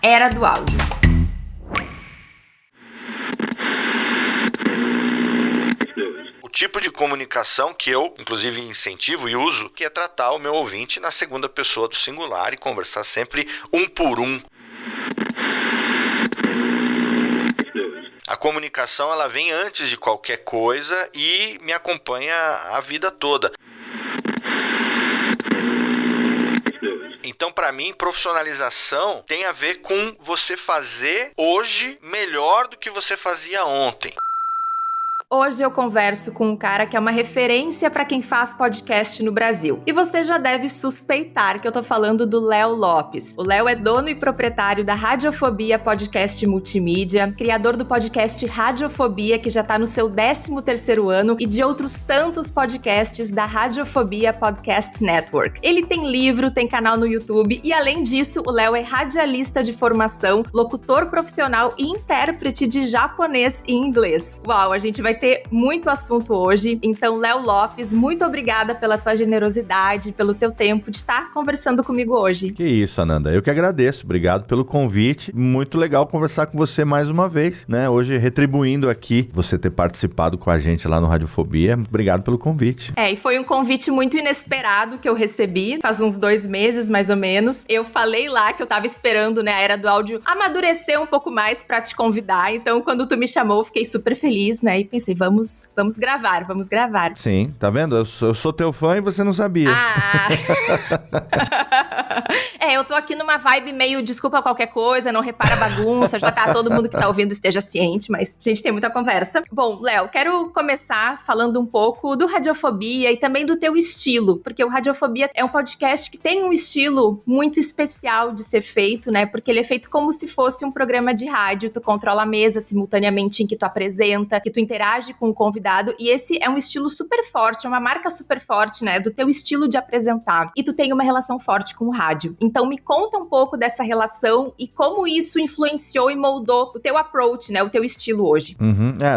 Era do Áudio. O tipo de comunicação que eu, inclusive, incentivo e uso, que é tratar o meu ouvinte na segunda pessoa do singular e conversar sempre um por um. A comunicação, ela vem antes de qualquer coisa e me acompanha a vida toda. Então, para mim, profissionalização tem a ver com você fazer hoje melhor do que você fazia ontem. Hoje eu converso com um cara que é uma referência para quem faz podcast no Brasil. E você já deve suspeitar que eu tô falando do Léo Lopes. O Léo é dono e proprietário da Radiofobia Podcast Multimídia, criador do podcast Radiofobia, que já tá no seu 13º ano, e de outros tantos podcasts da Radiofobia Podcast Network. Ele tem livro, tem canal no YouTube e, além disso, o Léo é radialista de formação, locutor profissional e intérprete de japonês e inglês. Uau, a gente vai ter muito assunto hoje. Então, Léo Lopes, muito obrigada pela tua generosidade, pelo teu tempo de estar conversando comigo hoje. Que isso, Ananda. Eu que agradeço. Obrigado pelo convite. Muito legal conversar com você mais uma vez, né? Hoje, retribuindo aqui você ter participado com a gente lá no Radiofobia. Obrigado pelo convite. E foi um convite muito inesperado que eu recebi, faz uns 2 meses, mais ou menos. Eu falei lá que eu tava esperando, né, a Era do Áudio amadurecer um pouco mais pra te convidar. Então, quando tu me chamou, eu fiquei super feliz, né? E pensei, vamos gravar. Sim, tá vendo? Eu sou teu fã e você não sabia. Eu tô aqui numa vibe meio desculpa qualquer coisa, não repara a bagunça, já tá todo mundo que tá ouvindo esteja ciente, mas a gente tem muita conversa. Bom, Léo, quero começar falando um pouco do Radiofobia e também do teu estilo, porque o Radiofobia é um podcast que tem um estilo muito especial de ser feito, né? Porque ele é feito como se fosse um programa de rádio, tu controla a mesa simultaneamente em que tu apresenta, que tu interage com o convidado, e esse é um estilo super forte, é uma marca super forte, né, do teu estilo de apresentar, e tu tem uma relação forte com o rádio. Então me conta um pouco dessa relação e como isso influenciou e moldou o teu approach, né, o teu estilo hoje.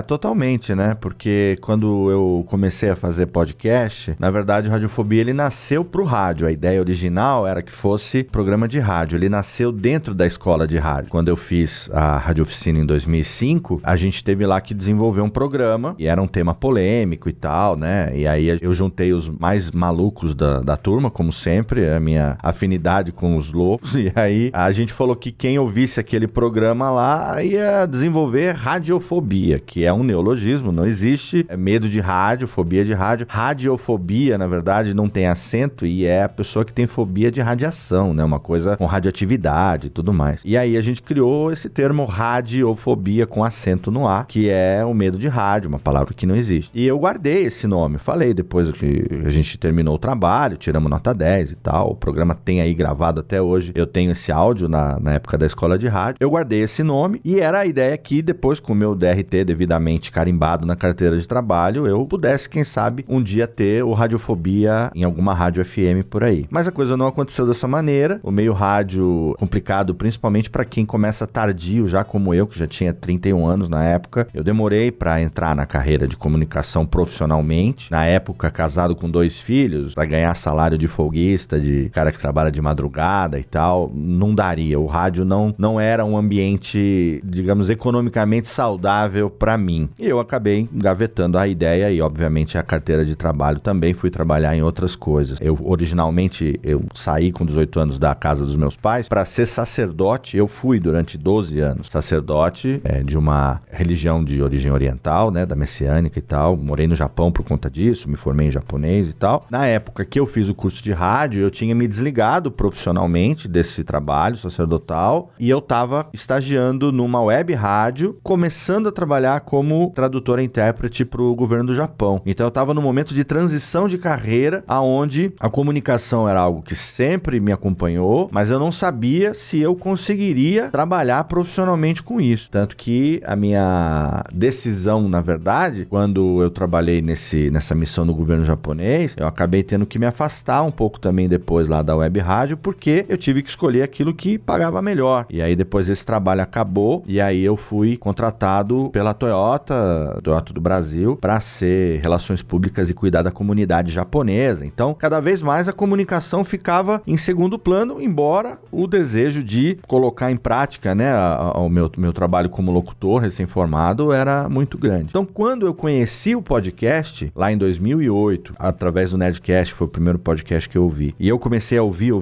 Totalmente, né, porque quando eu comecei a fazer podcast, na verdade o Radiofobia ele nasceu pro rádio, a ideia original era que fosse programa de rádio, ele nasceu dentro da escola de rádio. Quando eu fiz a Rádio Oficina em 2005, a gente teve lá que desenvolver um programa, e era um tema polêmico e tal, né? E aí eu juntei os mais malucos da turma, como sempre, a minha afinidade com os loucos, e aí a gente falou que quem ouvisse aquele programa lá ia desenvolver radiofobia, que é um neologismo, não existe medo de rádio, fobia de rádio. Radiofobia, na verdade, não tem acento e é a pessoa que tem fobia de radiação, né? Uma coisa com radioatividade e tudo mais. E aí a gente criou esse termo radiofobia com acento no A, que é o medo de rádio, uma palavra que não existe. E eu guardei esse nome, falei depois que a gente terminou o trabalho, tiramos nota 10 e tal, o programa tem aí gravado até hoje, eu tenho esse áudio na época da escola de rádio, eu guardei esse nome e era a ideia que depois com o meu DRT devidamente carimbado na carteira de trabalho, eu pudesse, quem sabe, um dia ter o Radiofobia em alguma rádio FM por aí. Mas a coisa não aconteceu dessa maneira, o meio rádio complicado, principalmente para quem começa tardio, já como eu, que já tinha 31 anos na época, eu demorei para entrar na carreira de comunicação profissionalmente, na época casado com 2 filhos, para ganhar salário de folguista, de cara que trabalha de madrugada e tal, não daria, o rádio não era um ambiente, digamos, economicamente saudável para mim, e eu acabei engavetando a ideia e obviamente a carteira de trabalho também, fui trabalhar em outras coisas. Originalmente eu saí com 18 anos da casa dos meus pais para ser sacerdote, eu fui durante 12 anos sacerdote de uma religião de origem oriental, né, da messiânica e tal, morei no Japão por conta disso, me formei em japonês e tal. Na época que eu fiz o curso de rádio, eu tinha me desligado profissionalmente desse trabalho sacerdotal e eu tava estagiando numa web rádio, começando a trabalhar como tradutor e intérprete pro governo do Japão. Então eu tava num momento de transição de carreira, aonde a comunicação era algo que sempre me acompanhou, mas eu não sabia se eu conseguiria trabalhar profissionalmente com isso. Tanto que a minha decisão, na verdade, quando eu trabalhei nessa missão no governo japonês, eu acabei tendo que me afastar um pouco também depois lá da web rádio porque eu tive que escolher aquilo que pagava melhor. E aí depois esse trabalho acabou e aí eu fui contratado pela Toyota do Brasil para ser relações públicas e cuidar da comunidade japonesa. Então, cada vez mais a comunicação ficava em segundo plano, embora o desejo de colocar em prática, né, o meu trabalho como locutor recém-formado era muito grande. Então, quando eu conheci o podcast, lá em 2008, através do Nerdcast, foi o primeiro podcast que eu ouvi, e eu comecei a ouvir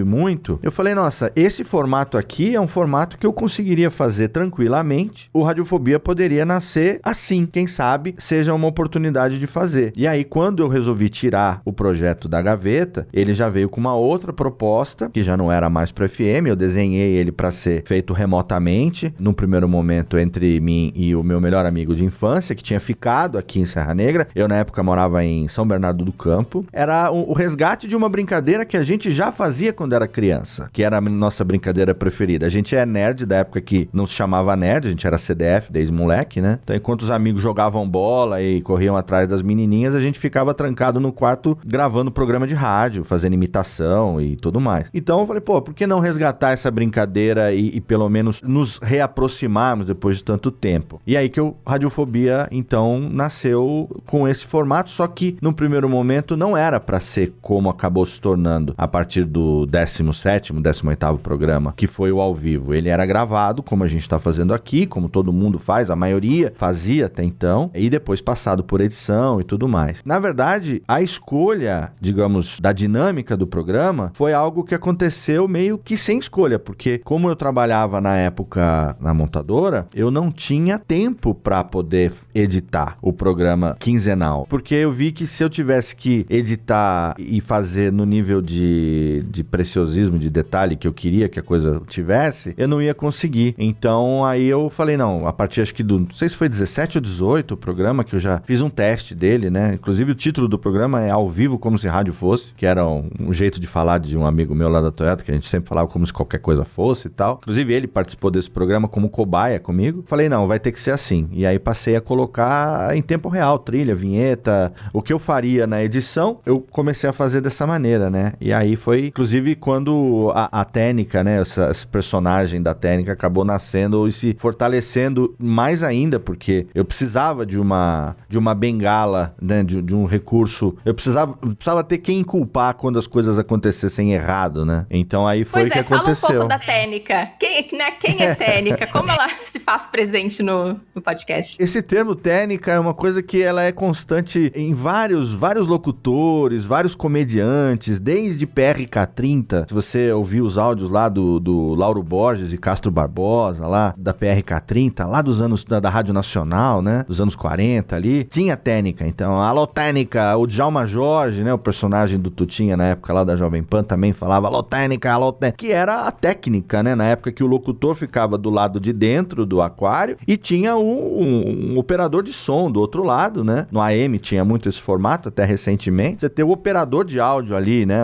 muito, eu falei, nossa, esse formato aqui é um formato que eu conseguiria fazer tranquilamente, o Radiofobia poderia nascer assim, quem sabe seja uma oportunidade de fazer. E aí, quando eu resolvi tirar o projeto da gaveta, ele já veio com uma outra proposta, que já não era mais para FM, eu desenhei ele para ser feito remotamente, num primeiro momento entre mim e o meu melhor amigo de infância, que tinha ficado aqui em Serra Negra. Eu, na época, morava em São Bernardo do Campo. Era o resgate de uma brincadeira que a gente já fazia quando era criança, que era a nossa brincadeira preferida. A gente é nerd da época que não se chamava nerd, a gente era CDF desde moleque, né? Então, enquanto os amigos jogavam bola e corriam atrás das menininhas, a gente ficava trancado no quarto gravando programa de rádio, fazendo imitação e tudo mais. Então, eu falei, pô, por que não resgatar essa brincadeira e pelo menos nos reaproximarmos depois de tanto tempo? E aí que o Radiofobia, então, nasceu com esse formato, só que no primeiro momento não era para ser como acabou se tornando a partir do 17º, 18º programa, que foi o ao vivo. Ele era gravado, como a gente está fazendo aqui, como todo mundo faz, a maioria fazia até então, e depois passado por edição e tudo mais. Na verdade, a escolha, digamos, da dinâmica do programa foi algo que aconteceu meio que sem escolha, porque como eu trabalhava na época na montadora, eu não tinha tempo para poder editar o programa quinzenal, porque eu vi que se eu tivesse que editar e fazer no nível de preciosismo, de detalhe que eu queria que a coisa tivesse, eu não ia conseguir. Então aí eu falei, não, a partir acho que do, não sei se foi 17 ou 18 o programa, que eu já fiz um teste dele, né? Inclusive o título do programa é Ao Vivo Como Se Rádio Fosse, que era um jeito de falar de um amigo meu lá da Toyota, que a gente sempre falava como se qualquer coisa fosse e tal. Inclusive ele participou desse programa como cobaia comigo. Falei, não, vai ter que ser assim. E aí passei a colocar em tempo real, trilha, vinheta, o que eu faria na edição, eu comecei a fazer dessa maneira, né? E aí foi, inclusive, quando a técnica, né, esse personagem da técnica acabou nascendo e se fortalecendo mais ainda, porque eu precisava de uma bengala, né, de um recurso, eu precisava ter quem culpar quando as coisas acontecessem errado, né? Então aí foi que aconteceu. Fala um pouco da técnica. Quem é técnica? Como ela se faz presente no podcast? Esse termo técnica é uma coisa que ela é constante em vários locutores, vários comediantes, desde PRK-30. Se você ouvir os áudios lá do Lauro Borges e Castro Barbosa, lá da PRK-30, lá dos anos da Rádio Nacional, né? Dos anos 40 ali, tinha técnica. Então, alô técnica, o Djalma Jorge, né? O personagem do Tutinha na época lá da Jovem Pan também falava alô técnica, que era a técnica, né? Na época que o locutor ficava do lado de dentro do aquário e tinha um operador de som do outro lado, né? No AM tinha muito esse formato, até recentemente. Você tem o operador de áudio ali, né?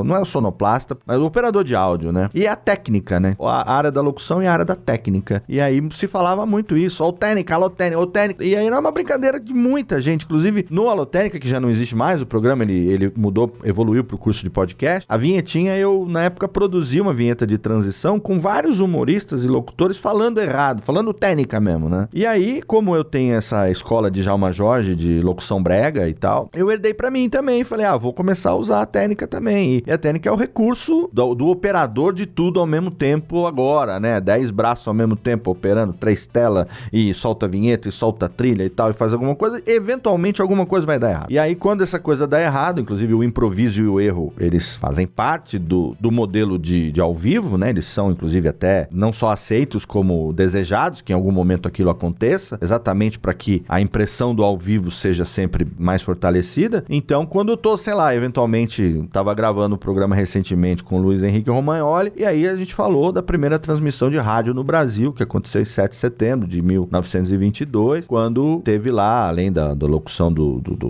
Não é o sonoplasta, mas o operador de áudio, né? E a técnica, né? A área da locução e a área da técnica. E aí se falava muito isso. Alotênica, alotênica. E aí era uma brincadeira de muita gente. Inclusive, no Alotênica, que já não existe mais, o programa, ele mudou, evoluiu pro curso de podcast. A vinhetinha, eu, na época, produzi uma vinheta de transição com vários humoristas e locutores falando errado, falando técnica mesmo, né? E aí, como eu tenho essa escola de Djalma Jorge, de locução brega e tal, eu herdei pra mim também. Falei, vou começar a usar a técnica também. E a técnica é o recurso do operador de tudo ao mesmo tempo agora, né? 10 braços ao mesmo tempo operando, 3 telas e solta a vinheta e solta a trilha e tal, e faz alguma coisa, eventualmente alguma coisa vai dar errado. E aí, quando essa coisa dá errado, inclusive o improviso e o erro, eles fazem parte do modelo de ao vivo, né? Eles são, inclusive, até não só aceitos como desejados, que em algum momento aquilo aconteça, exatamente para que a impressão do ao vivo seja sempre mais fortalecida. Então, quando eu tô, sei lá, eventualmente, tava gravando um programa recentemente com o Luiz Henrique Romagnoli, e aí a gente falou da primeira transmissão de rádio no Brasil, que aconteceu em 7 de setembro de 1922, quando teve lá, além da locução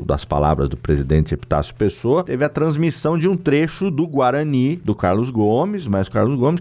das palavras do presidente Epitácio Pessoa, teve a transmissão de um trecho do Guarani, do Carlos Gomes,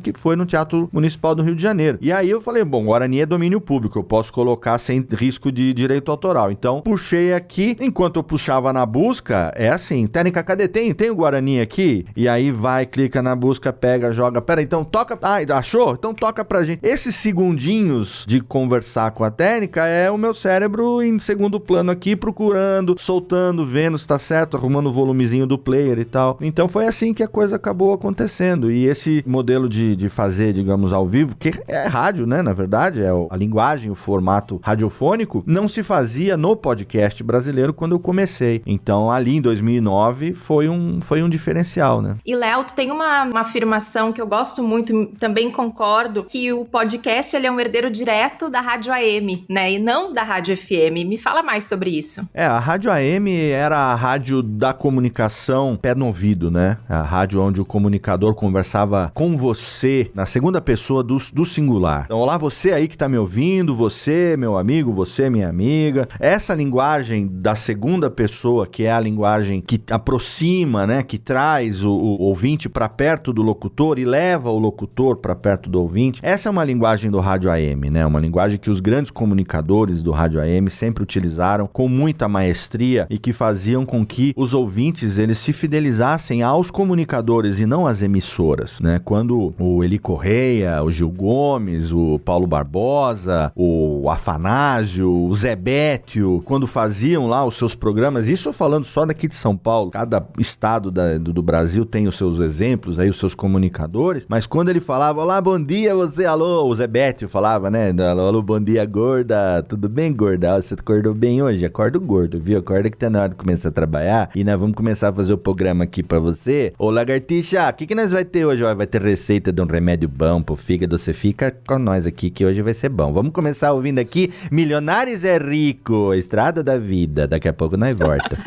que foi no Teatro Municipal do Rio de Janeiro. E aí eu falei, bom, Guarani é domínio público, eu posso colocar sem risco de direito autoral. Então, puxei aqui, enquanto eu puxava na busca, é assim, técnica, cadê? Tem o Guarani aqui? E aí vai, clica na busca, pega, joga. Pera, então toca. Ah, achou? Então toca pra gente. Esses segundinhos de conversar com a técnica é o meu cérebro em segundo plano aqui, procurando, soltando, vendo se tá certo, arrumando o volumezinho do player e tal. Então foi assim que a coisa acabou acontecendo. E esse modelo de fazer, digamos, ao vivo, que é rádio, né? Na verdade, é a linguagem, o formato radiofônico, não se fazia no podcast brasileiro quando eu comecei. Então, ali em 2009, foi um diferencial, né? E, Léo, tu tem uma afirmação que eu gosto muito, também concordo, que o podcast ele é um herdeiro direto da rádio AM, né? E não da rádio FM. Me fala mais sobre isso. A rádio AM era a rádio da comunicação pé no ouvido, né? A rádio onde o comunicador conversava com você, na segunda pessoa do singular. Então, olá, você aí que tá me ouvindo, você, meu amigo, você, minha amiga. Essa linguagem da segunda pessoa, que é a linguagem que aproxima, né? Que traz o ouvinte para perto do locutor e leva o locutor para perto do ouvinte. Essa é uma linguagem do rádio AM, né? Uma linguagem que os grandes comunicadores do rádio AM sempre utilizaram com muita maestria e que faziam com que os ouvintes eles se fidelizassem aos comunicadores e não às emissoras, né? Quando o Eli Correia, o Gil Gomes, o Paulo Barbosa, o Afanásio, o Zé Bétio, quando faziam lá os seus programas, isso eu falando só daqui de São Paulo, cada estado do Brasil tem os seus exemplos aí, os seus comunicadores, mas quando ele falava, olá, bom dia, você, alô, o Zé Bétio falava, né, alô, bom dia, gorda, tudo bem, gorda? Você acordou bem hoje? Acorda gordo, viu? Acorda que tá na hora de começar a trabalhar e nós vamos começar a fazer o programa aqui pra você. Ô, lagartixa, o que nós vai ter hoje? Vai ter receita de um remédio bom pro fígado, você fica com nós aqui que hoje vai ser bom. Vamos começar ouvindo aqui, Milionários é Rico, Estrada da Vida, daqui a pouco nós volta.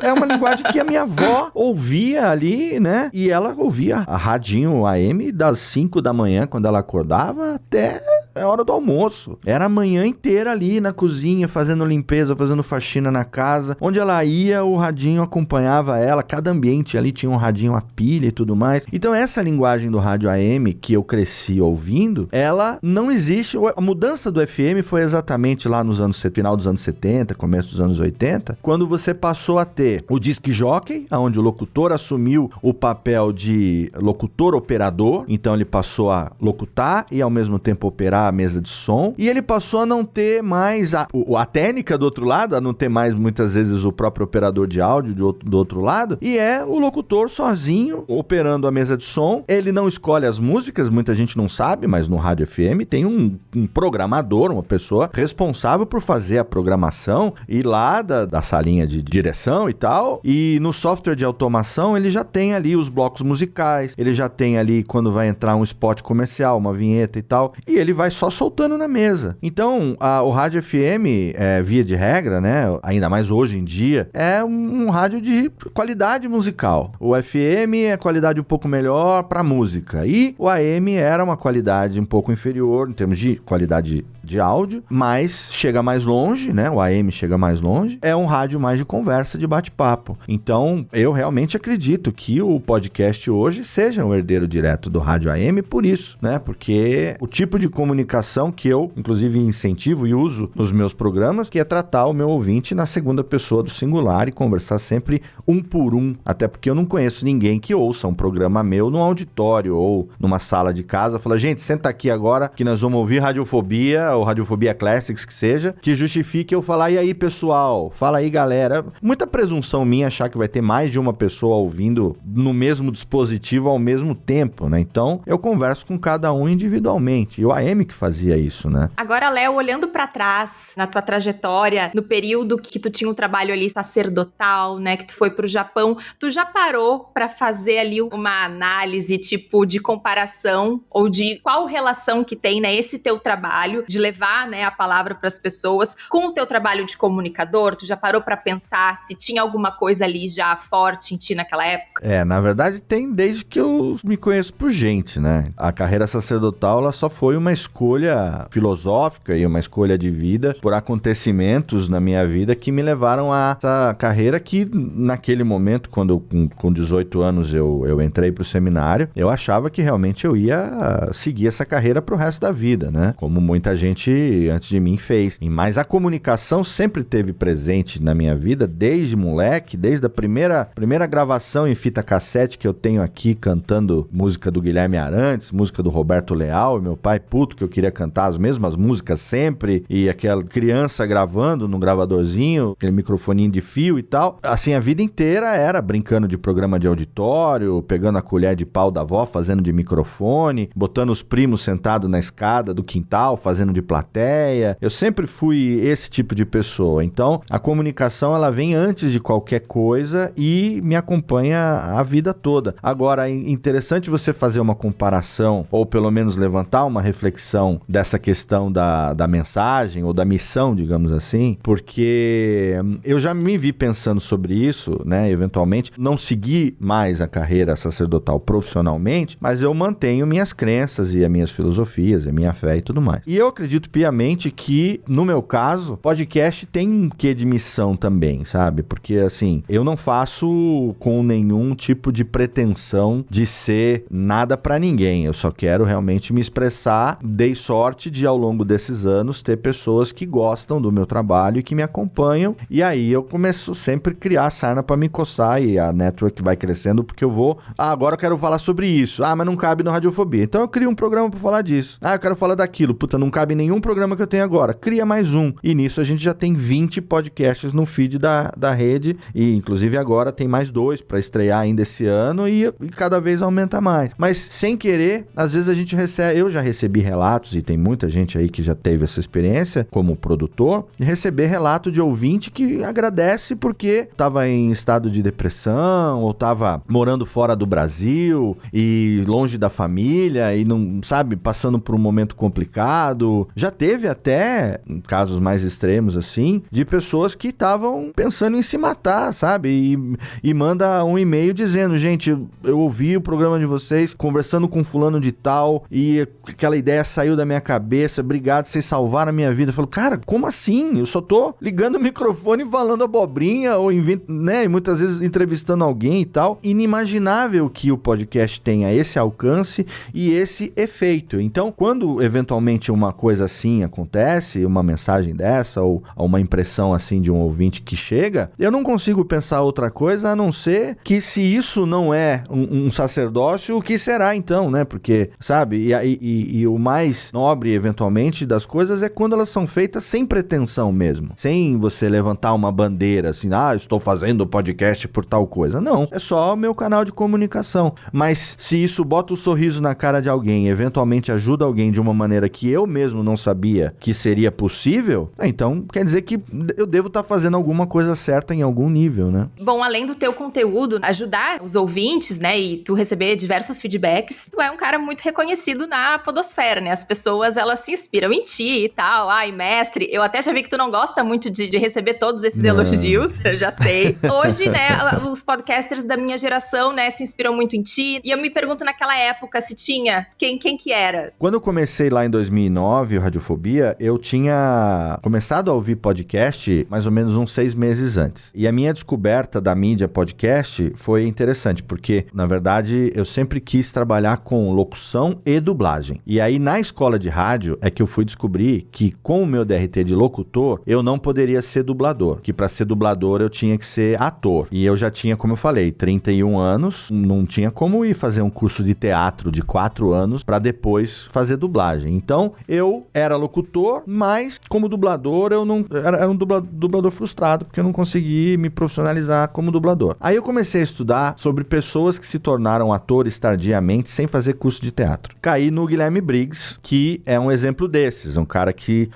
É uma linguagem que a minha avó ouvia ali, né? E ela ouvia a radinho AM das 5 da manhã, quando ela acordava, até a hora do almoço. Era a manhã inteira ali na cozinha, fazendo limpeza, fazendo faxina na casa. Onde ela ia, o radinho acompanhava ela. Cada ambiente ali tinha um radinho a pilha e tudo mais. Então essa linguagem do rádio AM, que eu cresci ouvindo, ela não existe. A mudança do FM foi exatamente lá nos anos, final dos anos 70, começo dos anos 80, quando você passou a ter o disc jockey, onde o locutor assumiu o papel de locutor-operador, então ele passou a locutar e ao mesmo tempo operar a mesa de som, e ele passou a não ter mais a técnica do outro lado, a não ter mais muitas vezes o próprio operador de áudio do outro lado, e é o locutor sozinho operando a mesa de som. Ele não escolhe as músicas, muita gente não sabe, mas no rádio FM tem um programador, uma pessoa responsável por fazer a programação e lá da salinha de direção e tal, e no software de automação ele já tem ali os blocos musicais, ele já tem ali quando vai entrar um spot comercial, uma vinheta e tal, e ele vai só soltando na mesa. Então, o rádio FM, via de regra, né, ainda mais hoje em dia, é um rádio de qualidade musical. O FM é qualidade um pouco melhor para música, e o AM era uma qualidade um pouco inferior em termos de qualidade de áudio, mas chega mais longe, né, o AM chega mais longe, é um rádio mais de conversa, de bate-papo. Então, eu realmente acredito que o podcast hoje seja um herdeiro direto do rádio AM por isso, né, porque o tipo de comunicação que eu, inclusive, incentivo e uso nos meus programas, que é tratar o meu ouvinte na segunda pessoa do singular e conversar sempre um por um, até porque eu não conheço ninguém que ouça um programa meu num auditório ou numa sala de casa, fala, gente, senta aqui agora que nós vamos ouvir Radiofobia ou Radiofobia Classics, que seja, que justifique eu falar, e aí, pessoal? Fala aí, galera. Muita presunção minha achar que vai ter mais de uma pessoa ouvindo no mesmo dispositivo ao mesmo tempo, né? Então, eu converso com cada um individualmente. E o AM que fazia isso, né? Agora, Léo, olhando pra trás, na tua trajetória, no período que tu tinha um trabalho ali sacerdotal, né, que tu foi pro Japão, tu já parou pra fazer ali uma análise, tipo, de comparação ou de qual relação que tem, né, esse teu trabalho de levar, né, a palavra pras pessoas com o teu trabalho de comunicador? Tu já parou pra pensar se tinha alguma coisa ali já forte em ti naquela época? Na verdade tem desde que eu me conheço por gente, né? A carreira sacerdotal, ela só foi uma escolha escolha filosófica e uma escolha de vida por acontecimentos na minha vida que me levaram a essa carreira que, naquele momento, quando com 18 anos eu entrei pro seminário, eu achava que realmente eu ia seguir essa carreira pro resto da vida, né? Como muita gente antes de mim fez. Mas a comunicação sempre esteve presente na minha vida, desde moleque, desde a primeira gravação em fita cassete que eu tenho aqui, cantando música do Guilherme Arantes, música do Roberto Leal, e meu pai puto que eu queria cantar as mesmas músicas sempre, e aquela criança gravando no gravadorzinho, aquele microfoninho de fio e tal. Assim, a vida inteira era brincando de programa de auditório, pegando a colher de pau da avó, fazendo de microfone, botando os primos sentados na escada do quintal, fazendo de plateia. Eu sempre fui esse tipo de pessoa. Então, a comunicação, ela vem antes de qualquer coisa e me acompanha a vida toda. Agora, é interessante você fazer uma comparação, ou pelo menos levantar uma reflexão dessa questão da mensagem, ou da missão, digamos assim, porque eu já me vi pensando sobre isso, né, eventualmente, não segui mais a carreira sacerdotal profissionalmente, mas eu mantenho minhas crenças e as minhas filosofias, a minha fé e tudo mais. E eu acredito piamente que, no meu caso, podcast tem um quê de missão também, sabe? Porque, assim, eu não faço com nenhum tipo de pretensão de ser nada pra ninguém. Eu só quero realmente me expressar. Dei sorte de, ao longo desses anos, ter pessoas que gostam do meu trabalho e que me acompanham. E aí eu começo sempre a criar sarna pra me coçar e a network vai crescendo porque eu vou... agora eu quero falar sobre isso. Mas não cabe no Radiofobia. Então eu crio um programa pra falar disso. Eu quero falar daquilo. Puta, não cabe nenhum programa que eu tenho agora. Cria mais um. E nisso a gente já tem 20 podcasts no feed da rede. E inclusive agora tem mais 2 pra estrear ainda esse ano e cada vez aumenta mais. Mas sem querer, às vezes a gente recebe... Eu já recebi relatos, e tem muita gente aí que já teve essa experiência como produtor, de receber relato de ouvinte que agradece porque tava em estado de depressão ou tava morando fora do Brasil e longe da família e não, sabe, passando por um momento complicado. Já teve até casos mais extremos assim, de pessoas que estavam pensando em se matar, sabe? E manda um e-mail dizendo, gente, eu ouvi o programa de vocês conversando com fulano de tal e aquela ideia saiu da minha cabeça, obrigado, vocês salvaram a minha vida. Eu falo, cara, como assim? Eu só tô ligando o microfone e falando abobrinha ou né? E muitas vezes entrevistando alguém e tal. Inimaginável que o podcast tenha esse alcance e esse efeito. Então, quando eventualmente uma coisa assim acontece, uma mensagem dessa ou uma impressão assim de um ouvinte que chega, eu não consigo pensar outra coisa a não ser que se isso não é um sacerdócio, o que será então, né? Porque, sabe, e o mais nobre eventualmente das coisas é quando elas são feitas sem pretensão mesmo, sem você levantar uma bandeira assim, estou fazendo podcast por tal coisa. Não, é só o meu canal de comunicação. Mas se isso bota um sorriso na cara de alguém, eventualmente ajuda alguém de uma maneira que eu mesmo não sabia que seria possível, então quer dizer que eu devo estar fazendo alguma coisa certa em algum nível, né? Bom, além do teu conteúdo, ajudar os ouvintes, né, e tu receber diversos feedbacks, tu é um cara muito reconhecido na podosfera, né? As pessoas, elas se inspiram em ti e tal. Mestre, eu até já vi que tu não gosta muito de receber todos esses elogios, eu já sei. Hoje, né, os podcasters da minha geração, né, se inspiram muito em ti. E eu me pergunto naquela época se tinha, quem que era? Quando eu comecei lá em 2009, o Radiofobia, eu tinha começado a ouvir podcast mais ou menos uns 6 meses antes. E a minha descoberta da mídia podcast foi interessante, porque, na verdade, eu sempre quis trabalhar com locução e dublagem. E aí, na escola de rádio, é que eu fui descobrir que, com o meu DRT de locutor, eu não poderia ser dublador. Que para ser dublador, eu tinha que ser ator. E eu já tinha, como eu falei, 31 anos, não tinha como ir fazer um curso de teatro de 4 anos para depois fazer dublagem. Então, eu era locutor, mas como dublador, eu não... Era um dublador frustrado, porque eu não consegui me profissionalizar como dublador. Aí eu comecei a estudar sobre pessoas que se tornaram atores tardiamente sem fazer curso de teatro. Caí no Guilherme Briggs, que é um exemplo desses. Um cara que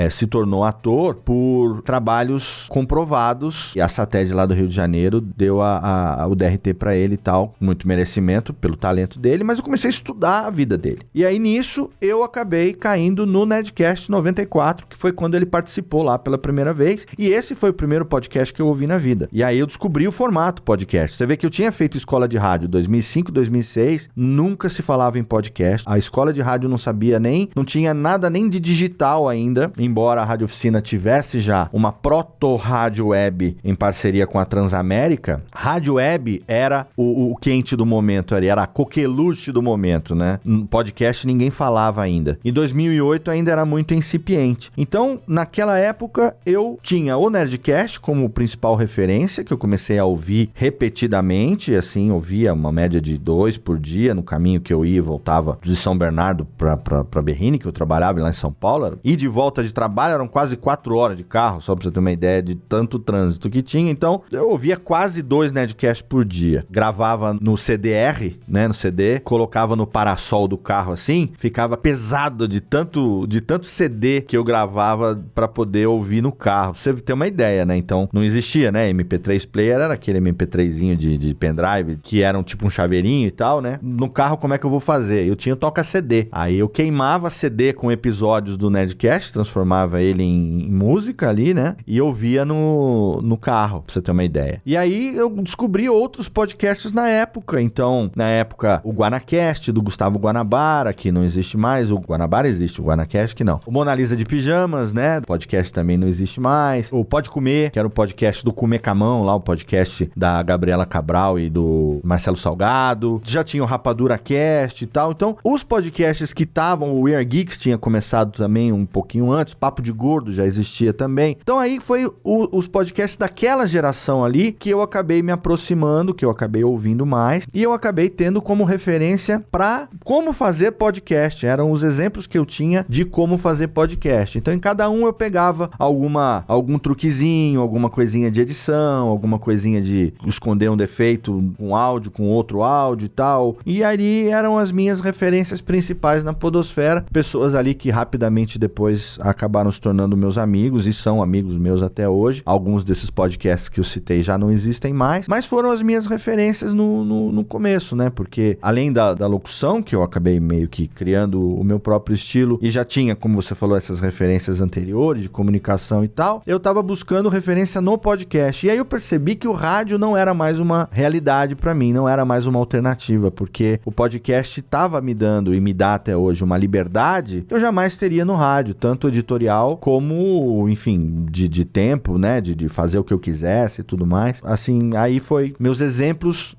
se tornou ator por trabalhos comprovados. E a SATED lá do Rio de Janeiro deu o DRT pra ele e tal. Muito merecimento pelo talento dele, mas eu comecei a estudar a vida dele. E aí nisso eu acabei caindo no Nerdcast 94, que foi quando ele participou lá pela primeira vez. E esse foi o primeiro podcast que eu ouvi na vida. E aí eu descobri o formato podcast. Você vê que eu tinha feito escola de rádio 2005, 2006, nunca se falava em podcast. A escola de rádio não sabia sabia nem, não tinha nada nem de digital ainda, embora a Rádio Oficina tivesse já uma proto-rádio web em parceria com a Transamérica. Rádio web era o quente do momento, era a coqueluche do momento, né? Podcast ninguém falava ainda. Em 2008 ainda era muito incipiente. Então, naquela época, eu tinha o Nerdcast como principal referência, que eu comecei a ouvir repetidamente, assim, ouvia uma média de 2 por dia no caminho que eu ia e voltava de São Bernardo pra Berrini, que eu trabalhava lá em São Paulo. E de volta de trabalho eram quase 4 horas de carro, só pra você ter uma ideia de tanto trânsito que tinha. Então, eu ouvia quase 2 Nerdcasts por dia. Gravava no CDR, né, no CD, colocava no parasol do carro assim, ficava pesado de tanto CD que eu gravava pra poder ouvir no carro. Pra você ter uma ideia, né? Então, não existia, né? MP3 player era aquele MP3zinho de pendrive, que era tipo um chaveirinho e tal, né? No carro, como é que eu vou fazer? Eu tinha toca-CD. Aí eu queimava CD com episódios do Nerdcast, transformava ele em música ali, né? E ouvia no carro, pra você ter uma ideia. E aí eu descobri outros podcasts na época. Então, na época, o Guanacast, do Gustavo Guanabara, que não existe mais. O Guanabara existe, o Guanacast que não. O Mona Lisa de Pijamas, né? O podcast também não existe mais. O Pode Comer, que era o podcast do Comer Camão, lá o podcast da Gabriela Cabral e do Marcelo Salgado. Já tinha o Rapadura Cast e tal. Então, os podcasts que estavam, o We Are Geeks tinha começado também um pouquinho antes, Papo de Gordo já existia também. Então, aí foi os podcasts daquela geração ali que eu acabei me aproximando, que eu acabei ouvindo mais, e eu acabei tendo como referência para como fazer podcast. Eram os exemplos que eu tinha de como fazer podcast. Então, em cada um eu pegava algum truquezinho, alguma coisinha de edição, alguma coisinha de esconder um defeito, um áudio com outro áudio e tal. E ali eram as minhas referências principais na podosfera. Pessoas ali que rapidamente depois acabaram se tornando meus amigos e são amigos meus até hoje. Alguns desses podcasts que eu citei já não existem mais, mas foram as minhas referências no começo, né? Porque além da locução, que eu acabei meio que criando o meu próprio estilo e já tinha, como você falou, essas referências anteriores de comunicação e tal, eu tava buscando referência no podcast. E aí eu percebi que o rádio não era mais uma realidade pra mim, não era mais uma alternativa, porque o podcast tava me dando e me dá até hoje uma liberdade que eu jamais teria no rádio, tanto editorial como, enfim, de tempo, né, de fazer o que eu quisesse e tudo mais. Assim, aí foi, meus exemplos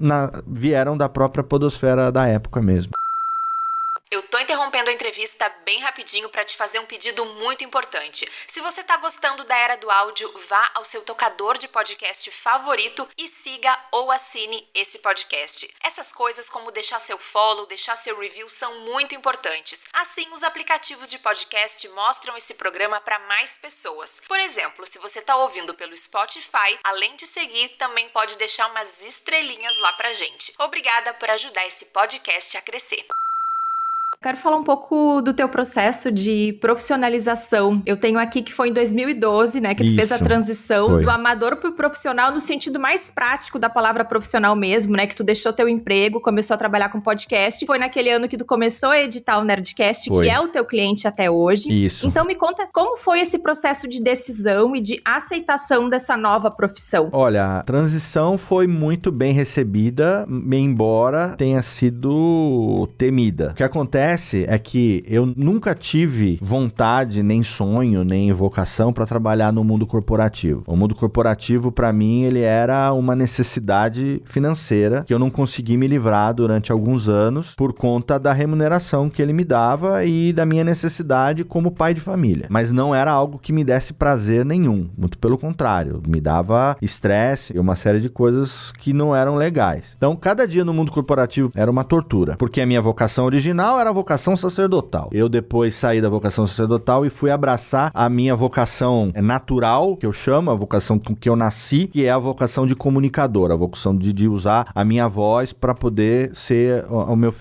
vieram da própria podosfera da época mesmo. Eu tô interrompendo a entrevista bem rapidinho para te fazer um pedido muito importante. Se você tá gostando da Era do Áudio, vá ao seu tocador de podcast favorito e siga ou assine esse podcast. Essas coisas como deixar seu follow, deixar seu review são muito importantes. Assim, os aplicativos de podcast mostram esse programa para mais pessoas. Por exemplo, se você tá ouvindo pelo Spotify, além de seguir, também pode deixar umas estrelinhas lá pra gente. Obrigada por ajudar esse podcast a crescer. Quero falar um pouco do teu processo de profissionalização. Eu tenho aqui que foi em 2012, né, que tu fez a transição do amador pro profissional no sentido mais prático da palavra profissional mesmo, né, que tu deixou teu emprego, começou a trabalhar com podcast. Foi naquele ano que tu começou a editar o Nerdcast, que é o teu cliente até hoje. Isso. Então me conta como foi esse processo de decisão e de aceitação dessa nova profissão. Olha, a transição foi muito bem recebida, embora tenha sido temida. O que acontece é que eu nunca tive vontade, nem sonho, nem vocação para trabalhar no mundo corporativo. O mundo corporativo, para mim, ele era uma necessidade financeira que eu não consegui me livrar durante alguns anos por conta da remuneração que ele me dava e da minha necessidade como pai de família. Mas não era algo que me desse prazer nenhum, muito pelo contrário, me dava estresse e uma série de coisas que não eram legais. Então, cada dia no mundo corporativo era uma tortura, porque a minha vocação original era a vocação sacerdotal. Eu depois saí da vocação sacerdotal e fui abraçar a minha vocação natural, que eu chamo, a vocação com que eu nasci, que é a vocação de comunicador, a vocação de usar a minha voz para poder ser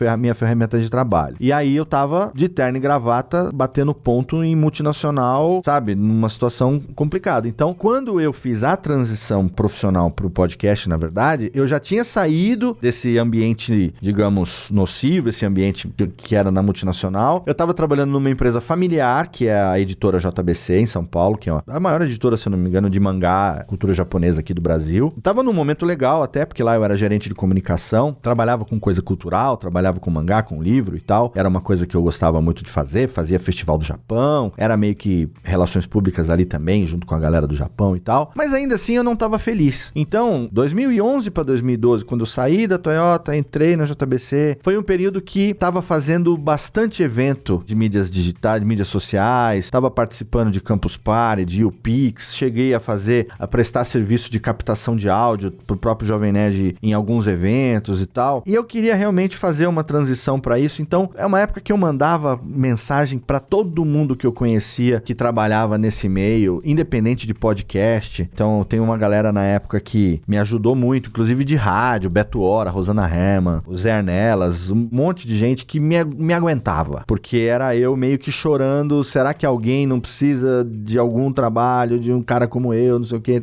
a minha ferramenta de trabalho. E aí eu tava de terno e gravata, batendo ponto em multinacional, sabe, numa situação complicada. Então, quando eu fiz a transição profissional pro podcast, na verdade, eu já tinha saído desse ambiente, digamos, nocivo, esse ambiente que era trabalhava na multinacional. Eu tava trabalhando numa empresa familiar, que é a editora JBC, em São Paulo, que é a maior editora, se eu não me engano, de mangá, cultura japonesa aqui do Brasil. Tava num momento legal até, porque lá eu era gerente de comunicação, trabalhava com coisa cultural, trabalhava com mangá, com livro e tal. Era uma coisa que eu gostava muito de fazer, fazia Festival do Japão, era meio que relações públicas ali também, junto com a galera do Japão e tal. Mas ainda assim eu não tava feliz. Então, 2011 para 2012, quando eu saí da Toyota, entrei na JBC, foi um período que tava fazendo bastante evento de mídias digitais, de mídias sociais, tava participando de Campus Party, de UPix, cheguei a prestar serviço de captação de áudio pro próprio Jovem Nerd em alguns eventos e tal. E eu queria realmente fazer uma transição para isso. Então, é uma época que eu mandava mensagem para todo mundo que eu conhecia que trabalhava nesse meio, independente de podcast. Então, tem uma galera na época que me ajudou muito, inclusive de rádio, Beto Hora, Rosana Herman, o Zé Arnelas, um monte de gente que me aguentava, porque era eu meio que chorando, será que alguém não precisa de algum trabalho, de um cara como eu, não sei o que,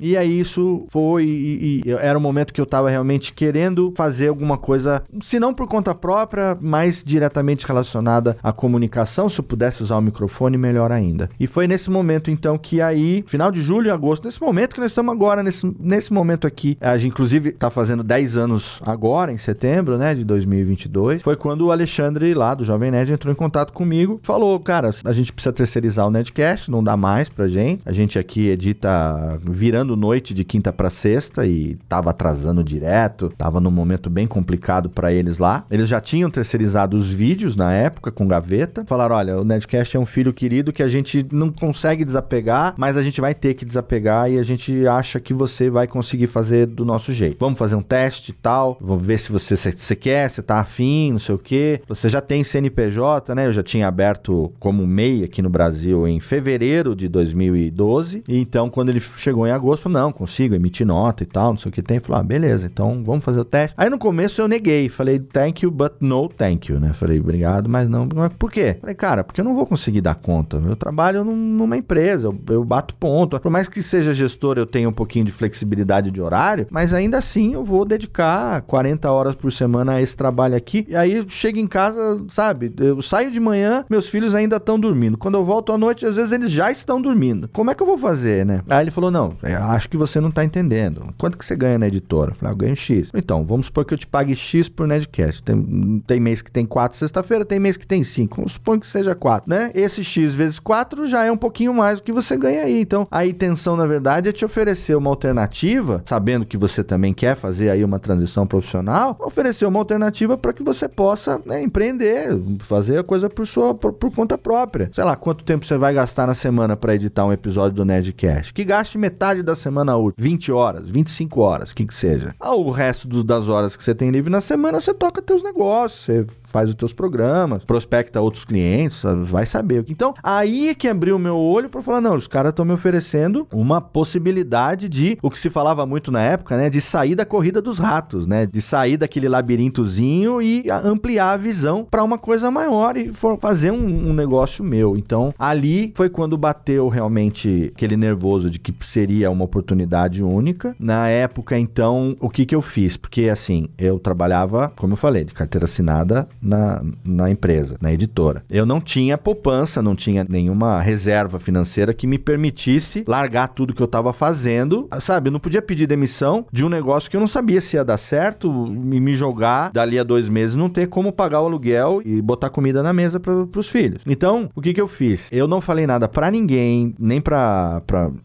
e aí isso foi, e era um momento que eu tava realmente querendo fazer alguma coisa, se não por conta própria, mais diretamente relacionada à comunicação. Se eu pudesse usar o microfone, melhor ainda. E foi nesse momento, então, que aí, final de julho e agosto, nesse momento que nós estamos agora, nesse momento aqui, a gente, inclusive, tá fazendo 10 anos agora, em setembro, né, de 2022, foi quando o Alexandre, lá do Jovem Nerd, entrou em contato comigo, falou, cara, a gente precisa terceirizar o Nerdcast, não dá mais pra gente. A gente aqui edita virando noite de quinta pra sexta e tava atrasando direto, tava num momento bem complicado pra eles lá. Eles já tinham terceirizado os vídeos na época com gaveta. Falaram, olha, o Nerdcast é um filho querido que a gente não consegue desapegar, mas a gente vai ter que desapegar e a gente acha que você vai conseguir fazer do nosso jeito. Vamos fazer um teste e tal, vamos ver se você quer, se tá afim, não sei o quê. Você já tem CNPJ, né? Eu já tinha aberto como MEI aqui no Brasil em fevereiro de 2012. E então, quando ele chegou em agosto, falou, não, consigo emitir nota e tal, não sei o que tem. Falou, beleza, então vamos fazer o teste. Aí no começo eu neguei, falei, thank you, but no thank you, né? Falei, obrigado, mas não. Por quê? Falei, cara, porque eu não vou conseguir dar conta. Eu trabalho numa empresa, eu bato ponto. Por mais que seja gestor, eu tenha um pouquinho de flexibilidade de horário, mas ainda assim eu vou dedicar 40 horas por semana a esse trabalho aqui. E aí eu chego em casa, sabe? Eu saio de manhã, meus filhos ainda estão dormindo. Quando eu volto à noite, às vezes eles já estão dormindo. Como é que eu vou fazer, né? Aí ele falou, não, acho que você não tá entendendo. Quanto que você ganha na editora? Eu falei, eu ganho X. Então, vamos supor que eu te pague X por Nerdcast. Tem mês que tem 4 sexta-feira, tem mês que tem 5. Vamos supor que seja 4, né? Esse X vezes 4 já é um pouquinho mais do que você ganha aí. Então, a intenção, na verdade, é te oferecer uma alternativa, sabendo que você também quer fazer aí uma transição profissional, oferecer uma alternativa para que você possa, né, empreender, fazer a coisa por conta própria. Sei lá, quanto tempo você vai gastar na semana para editar um episódio do Nerdcast? Que gaste metade da semana útil, 20 horas, 25 horas, que seja. O resto das horas que você tem livre na semana, você toca teus negócios, você faz os teus programas, prospecta outros clientes, vai saber. Então, aí é que abriu o meu olho para falar, não, os caras estão me oferecendo uma possibilidade de, o que se falava muito na época, né, de sair da corrida dos ratos, né, de sair daquele labirintozinho e ampliar a visão para uma coisa maior e fazer um negócio meu. Então, ali foi quando bateu realmente aquele nervoso de que seria uma oportunidade única. Na época, então, o que eu fiz? Porque, assim, eu trabalhava, como eu falei, de carteira assinada na empresa, na editora. Eu não tinha poupança, não tinha nenhuma reserva financeira que me permitisse largar tudo que eu estava fazendo, sabe? Eu não podia pedir demissão de um negócio que eu não sabia se ia dar certo, me jogar dali a 2 meses, não ter como pagar o aluguel e botar comida na mesa para os filhos. Então, o que eu fiz? Eu não falei nada para ninguém, nem para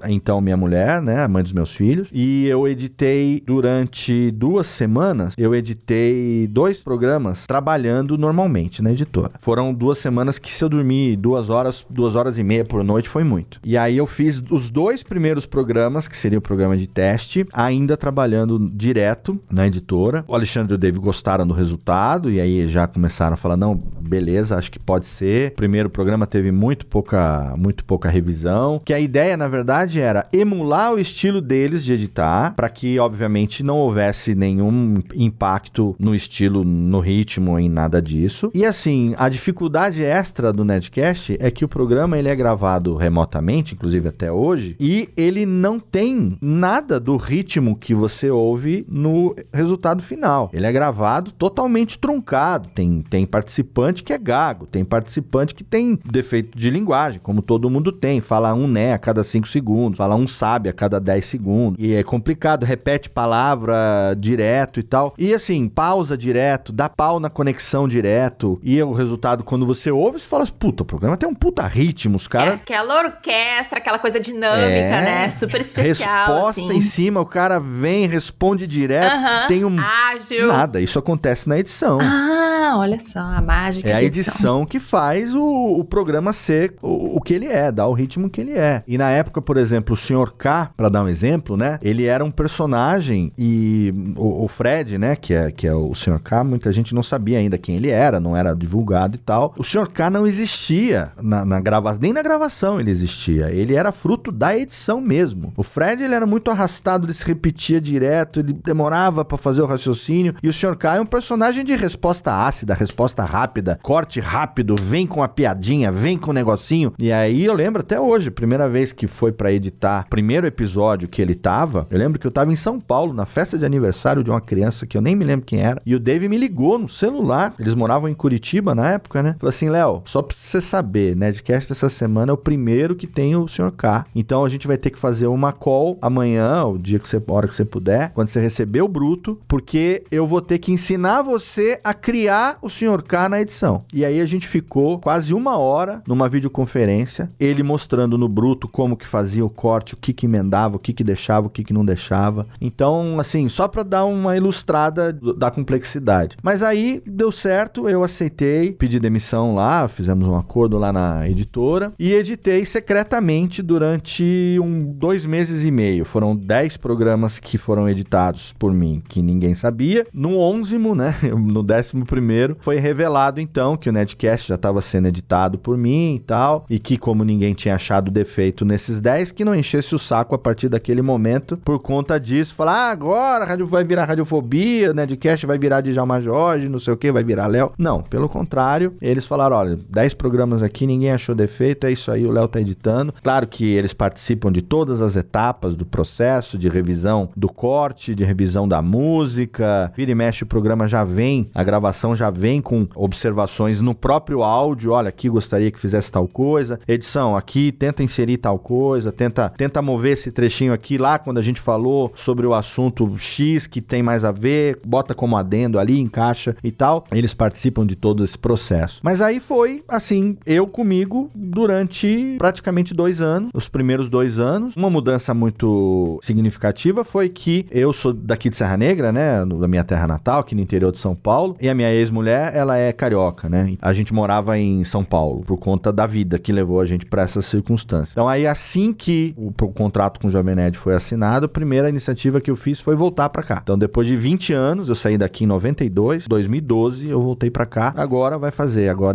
então minha mulher, né, a mãe dos meus filhos, e eu editei durante 2 semanas, eu editei 2 programas trabalhando normalmente na editora. Foram 2 semanas que se eu dormir 2 horas e meia por noite foi muito. E aí eu fiz os 2 primeiros programas, que seria o programa de teste, ainda trabalhando direto na editora. O Alexandre e o Dave gostaram do resultado e aí já começaram a falar, não, beleza, acho que pode ser. O primeiro programa teve muito pouca revisão, que a ideia, na verdade, era emular o estilo deles de editar, para que, obviamente, não houvesse nenhum impacto no estilo, no ritmo, em nada nada disso. E assim, a dificuldade extra do Nerdcast é que o programa ele é gravado remotamente, inclusive até hoje, e ele não tem nada do ritmo que você ouve no resultado final. Ele é gravado totalmente truncado. Tem participante que é gago, tem participante que tem defeito de linguagem, como todo mundo tem. Fala um né a cada 5 segundos, fala um sabe a cada 10 segundos. E é complicado, repete palavra direto e tal. E assim, pausa direto, dá pau na conexão direto. E o resultado, quando você ouve, você fala, puta, o programa tem um puta ritmo, os caras... É aquela orquestra, aquela coisa dinâmica, né? Super especial, resposta assim. em cima, o cara vem, responde direto, tem um... ágil. Nada, isso acontece na edição. Ah, olha só, a mágica É da a edição que faz o programa ser o que ele é, dar o ritmo que ele é. E na época, por exemplo, o Sr. K, pra dar um exemplo, né? Ele era um personagem e o Fred, né? Que é o Sr. K, muita gente não sabia ainda quem ele era, não era divulgado e tal. O Sr. K não existia na gravação, nem na gravação ele existia. Ele era fruto da edição mesmo. O Fred, ele era muito arrastado, ele se repetia direto, ele demorava pra fazer o raciocínio. E o Sr. K é um personagem de resposta ácida, resposta rápida, corte rápido, vem com a piadinha, vem com o negocinho. E aí eu lembro até hoje, primeira vez que foi pra editar o primeiro episódio que ele tava, eu lembro que eu tava em São Paulo, na festa de aniversário de uma criança que eu nem me lembro quem era, e o Dave me ligou no celular, eles moravam em Curitiba na época, né? Falou assim, Léo, só pra você saber, Nerdcast essa semana é o primeiro que tem o Sr. K, então a gente vai ter que fazer uma call amanhã, o dia que você, a hora que você puder, quando você receber o bruto, porque eu vou ter que ensinar você a criar o Sr. K na edição. E aí a gente ficou quase 1 hora numa videoconferência, ele mostrando no bruto como que fazia o corte, o que emendava, o que deixava, o que não deixava. Então, assim, só pra dar uma ilustrada da complexidade. Mas aí deu certo, eu aceitei, pedi demissão lá, fizemos um acordo lá na editora e editei secretamente durante 2 meses e meio. Foram 10 programas que foram editados por mim, que ninguém sabia. No 11º, né, no 11º, foi revelado então que o Nerdcast já estava sendo editado por mim e tal, e que como ninguém tinha achado defeito nesses 10, que não enchesse o saco a partir daquele momento, por conta disso, falar, agora vai virar Radiofobia, o Nerdcast vai virar Djalma Jorge, não sei o que, vai virar Léo. Não, pelo contrário, eles falaram, olha, 10 programas aqui, ninguém achou defeito, é isso aí, o Léo tá editando. Claro que eles participam de todas as etapas do processo, de revisão do corte, de revisão da música, vira e mexe o programa já vem, a gravação já vem com observações no próprio áudio, olha, aqui gostaria que fizesse tal coisa, edição, aqui tenta inserir tal coisa, tenta mover esse trechinho aqui, lá quando a gente falou sobre o assunto X que tem mais a ver, bota como adendo ali, encaixa e tal, eles participam de todo esse processo. Mas aí foi, assim, eu comigo durante praticamente 2 anos, os primeiros 2 anos, uma mudança muito significativa foi que eu sou daqui de Serra Negra, né, da minha terra natal, aqui no interior de São Paulo, e a minha ex-mulher, ela é carioca, né, a gente morava em São Paulo, por conta da vida que levou a gente para essas circunstâncias. Então aí assim que o contrato com o Jovem Nerd foi assinado, a primeira iniciativa que eu fiz foi voltar para cá. Então depois de 20 anos, eu saí daqui em 92, 2012 eu voltei para cá, agora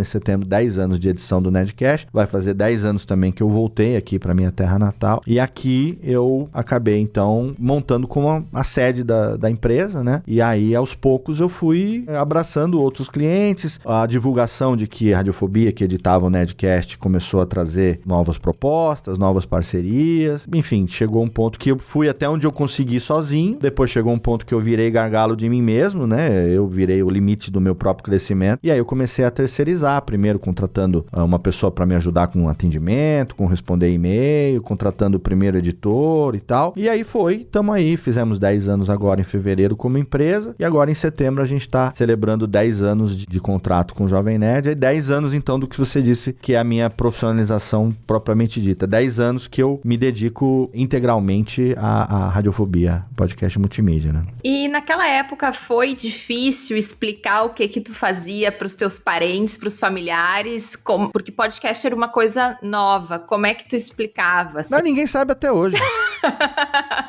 em setembro, 10 anos de edição do Nerdcast, vai fazer 10 anos também que eu voltei aqui para minha terra natal, e aqui eu acabei então montando como a sede da empresa, né, e aí aos poucos eu fui abraçando outros clientes, a divulgação de que a Radiofobia, que editava o Nerdcast, começou a trazer novas propostas, novas parcerias, enfim, chegou um ponto que eu fui até onde eu consegui sozinho, depois chegou um ponto que eu virei gargalo de mim mesmo, né, eu virei o limite do meu próprio crescimento, e aí eu comecei a terceirizar, primeiro contratando uma pessoa para me ajudar com atendimento, com responder e-mail, contratando o primeiro editor e tal, e aí tamo aí, fizemos 10 anos agora em fevereiro como empresa, e agora em setembro a gente tá celebrando 10 anos de contrato com o Jovem Nerd, e 10 anos então do que você disse que é a minha profissionalização propriamente dita, 10 anos que eu me dedico integralmente à Radiofobia, podcast multimídia, né? E naquela época foi difícil explicar o que tu fazia pros teus parentes, pros familiares, porque podcast era uma coisa nova, como é que tu explicava? Assim? Mas ninguém sabe até hoje.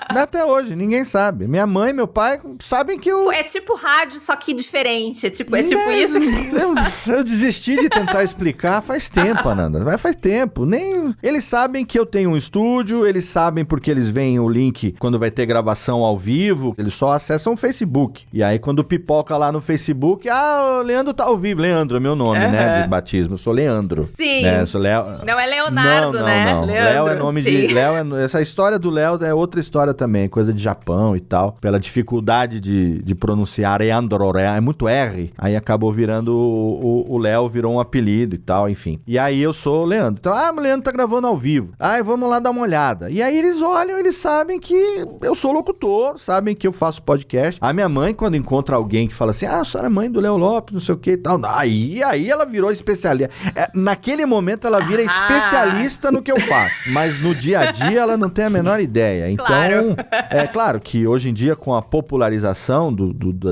Até hoje, ninguém sabe. Minha mãe e meu pai sabem que eu... É tipo rádio, só que diferente. É tipo isso que... Eu desisti de tentar explicar faz tempo, Ananda. Faz tempo. Nem... Eles sabem que eu tenho um estúdio, eles sabem porque eles veem o link quando vai ter gravação ao vivo. Eles só acessam o Facebook. E aí, quando pipoca lá no Facebook, o Leandro tá ao vivo. Leandro é meu nome, né? De batismo. Eu sou Leandro. Sim. Né? Eu sou Não é Leonardo, né? Não. Leandro, Léo é nome de... Essa história do Léo é outra história também. Coisa de Japão e tal. Pela dificuldade de pronunciar Leandro, é muito R. Aí acabou virando... O Léo virou um apelido e tal, enfim. E aí eu sou o Leandro. Então, o Leandro tá gravando ao vivo. Vamos lá dar uma olhada. E aí eles olham, eles sabem que eu sou locutor, sabem que eu faço podcast. A minha mãe, quando encontra alguém que fala assim, a senhora é mãe do Léo Lopes, não sei o que e tal. Aí ela virou especialista. Naquele momento ela vira especialista no que eu faço. Mas no dia a dia ela não tem a menor ideia. Então, é claro que hoje em dia, com a popularização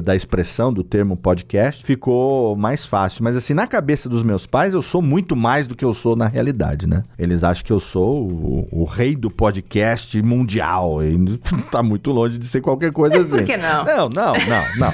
da expressão do termo podcast, ficou mais fácil. Mas assim, na cabeça dos meus pais, eu sou muito mais do que eu sou na realidade, né? Eles acham que eu sou o rei do podcast mundial. E tá muito longe de ser qualquer coisa assim. Por que não? Não.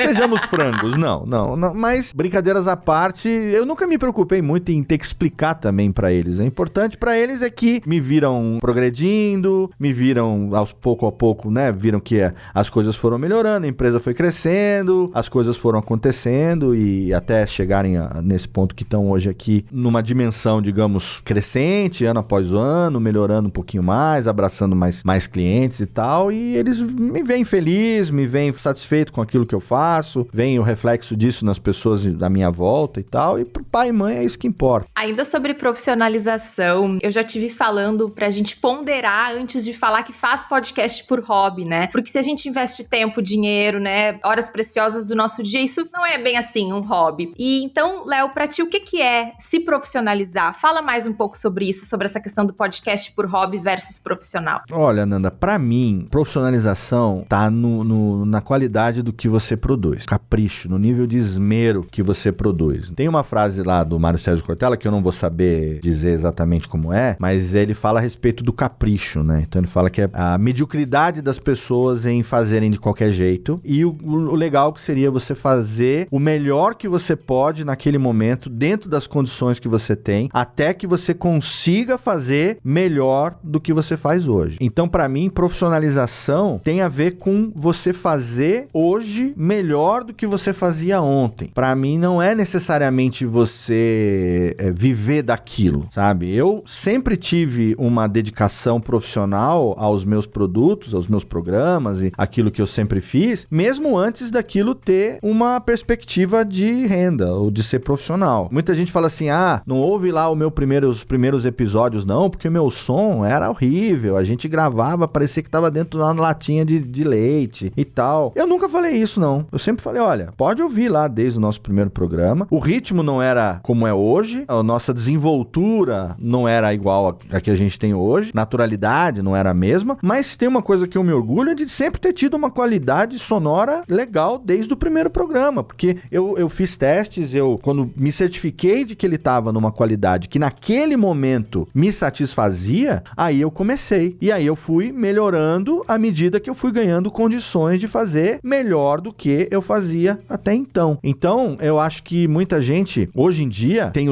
Sejamos frangos, não. Mas, brincadeiras à parte, eu nunca me preocupei muito em ter que explicar também pra eles. O importante pra eles é que me viram progredindo, me viram pouco a pouco, né? Viram que as coisas foram melhorando, a empresa foi crescendo, as coisas foram acontecendo e até chegarem nesse ponto que estão hoje aqui numa dimensão, digamos, crescente, ano após ano, melhorando um pouquinho mais, abraçando mais clientes e tal, e eles me veem feliz, me veem satisfeito com aquilo que eu faço, veem o reflexo disso nas pessoas da minha volta e tal, e pro pai e mãe é isso que importa. Ainda sobre profissionalização, eu já tive falando pra gente ponderar antes de falar que faz podcast por hobby, né? Porque se a gente investe tempo, dinheiro, né, horas preciosas do nosso dia, isso não é bem assim um hobby. E então, Léo, pra ti, o que é se profissionalizar? Fala mais um pouco sobre isso, sobre essa questão do podcast por hobby versus profissional. Olha, Nanda, pra mim, profissionalização tá na qualidade do que você produz. Capricho, no nível de esmero que você produz. Tem uma frase lá do Mário Sérgio Cortella, que eu não vou saber dizer exatamente como é, mas ele fala a respeito do capricho, né? Então ele fala que é a mediocridade das pessoas em fazerem de qualquer jeito e o legal que seria você fazer o melhor que você pode naquele momento, dentro das condições que você tem, até que você consiga fazer melhor do que você faz hoje. Então, pra mim, profissionalização tem a ver com você fazer hoje melhor do que você fazia ontem. Pra mim, não é necessariamente você viver daquilo, sabe? Eu sempre tive uma dedicação profissional aos meus produtos, aos meus programas e aquilo que eu sempre fiz, mesmo antes daquilo ter uma perspectiva de renda ou de ser profissional. Muita gente fala assim, não ouve lá os primeiros episódios não, porque o meu som era horrível, a gente gravava, parecia que tava dentro de uma latinha de leite e tal. Eu nunca falei isso não, eu sempre falei, olha, pode ouvir lá desde o nosso primeiro programa, o ritmo não era como é hoje, a nossa desenvoltura não era igual a que a gente tem hoje, naturalidade não era a mesma, mas tem uma coisa que eu me orgulho é de sempre ter tido uma qualidade sonora legal desde o primeiro programa, porque eu fiz testes, quando me certifiquei de que ele estava numa qualidade que naquele momento me satisfazia, aí eu comecei. E aí eu fui melhorando à medida que eu fui ganhando condições de fazer melhor do que eu fazia até então. Então, eu acho que muita gente, hoje em dia, tem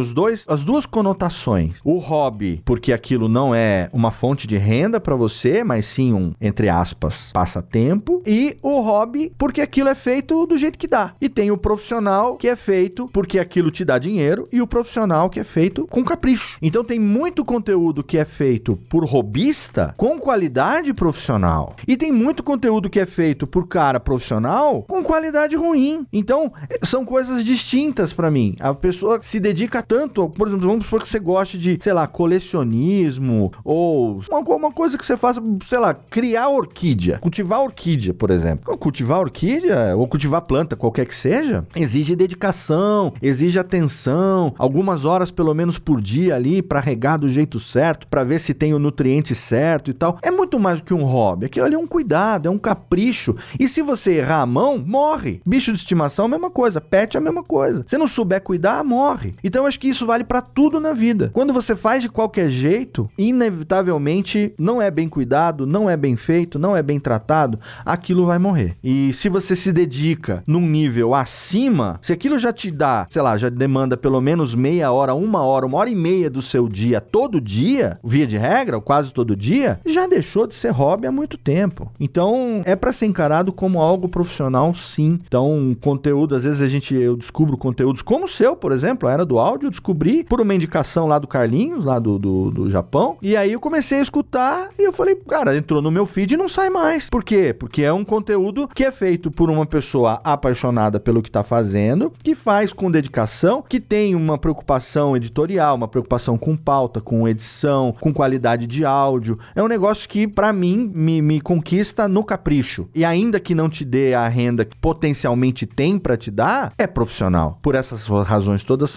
as duas conotações. O hobby, porque aquilo não é uma fonte de renda para você, mas sim um, entre aspas, passatempo. E o hobby, porque aquilo é feito do jeito que dá. E tem o profissional, que é feito porque aquilo te dá dinheiro, e o profissional, que é feito com capricho. Então, tem muito conteúdo que é feito por hobbyista com qualidade profissional. E tem muito conteúdo que é feito por cara profissional com qualidade ruim. Então, são coisas distintas pra mim. A pessoa se dedica tanto, por exemplo, vamos supor que você goste de, sei lá, colecionismo ou uma coisa que você faça, sei lá, criar orquídea, cultivar orquídea, por exemplo. Cultivar orquídea ou cultivar planta, qualquer que seja, exige dedicação, exige atenção, algumas horas pelo menos por dia ali pra regar do jeito certo, pra ver se tem o nutriente certo e tal. É muito mais do que um hobby. Aquilo ali é um cuidado, é um capricho. E se você errar a mão, morre. Bicho de estimação é a mesma coisa, pet é a mesma coisa. Se não souber cuidar, morre. Então eu acho que isso vale pra tudo na vida. Quando você faz de qualquer jeito, inevitavelmente não é bem cuidado, não é bem feito, não é bem tratado, aquilo vai morrer. E se você se dedica num nível acima, se aquilo já te dá, sei lá, já demanda pelo menos meia hora, uma hora e meia do seu dia, todo dia, via de regra, ou quase todo dia, já deixou de ser hobby há muito tempo. Então, é para ser encarado como algo profissional, sim. Então, conteúdo, às vezes eu descubro conteúdos como o seu, por exemplo, a Era do Áudio, eu descobri por uma indicação lá do Carlinhos, lá do Japão, e aí eu comecei a escutar e eu falei, cara, entrou no meu feed e não sai mais. Por quê? Porque é um conteúdo que é feito por uma pessoa apaixonada pelo que tá fazendo, que faz com dedicação, que tem uma preocupação editorial, uma preocupação com pauta, com edição, com qualidade de áudio. É um negócio que, pra mim, me conquista no capricho. E ainda que não te dê a renda que potencialmente tem pra te dar, é profissional. Por essas razões todas,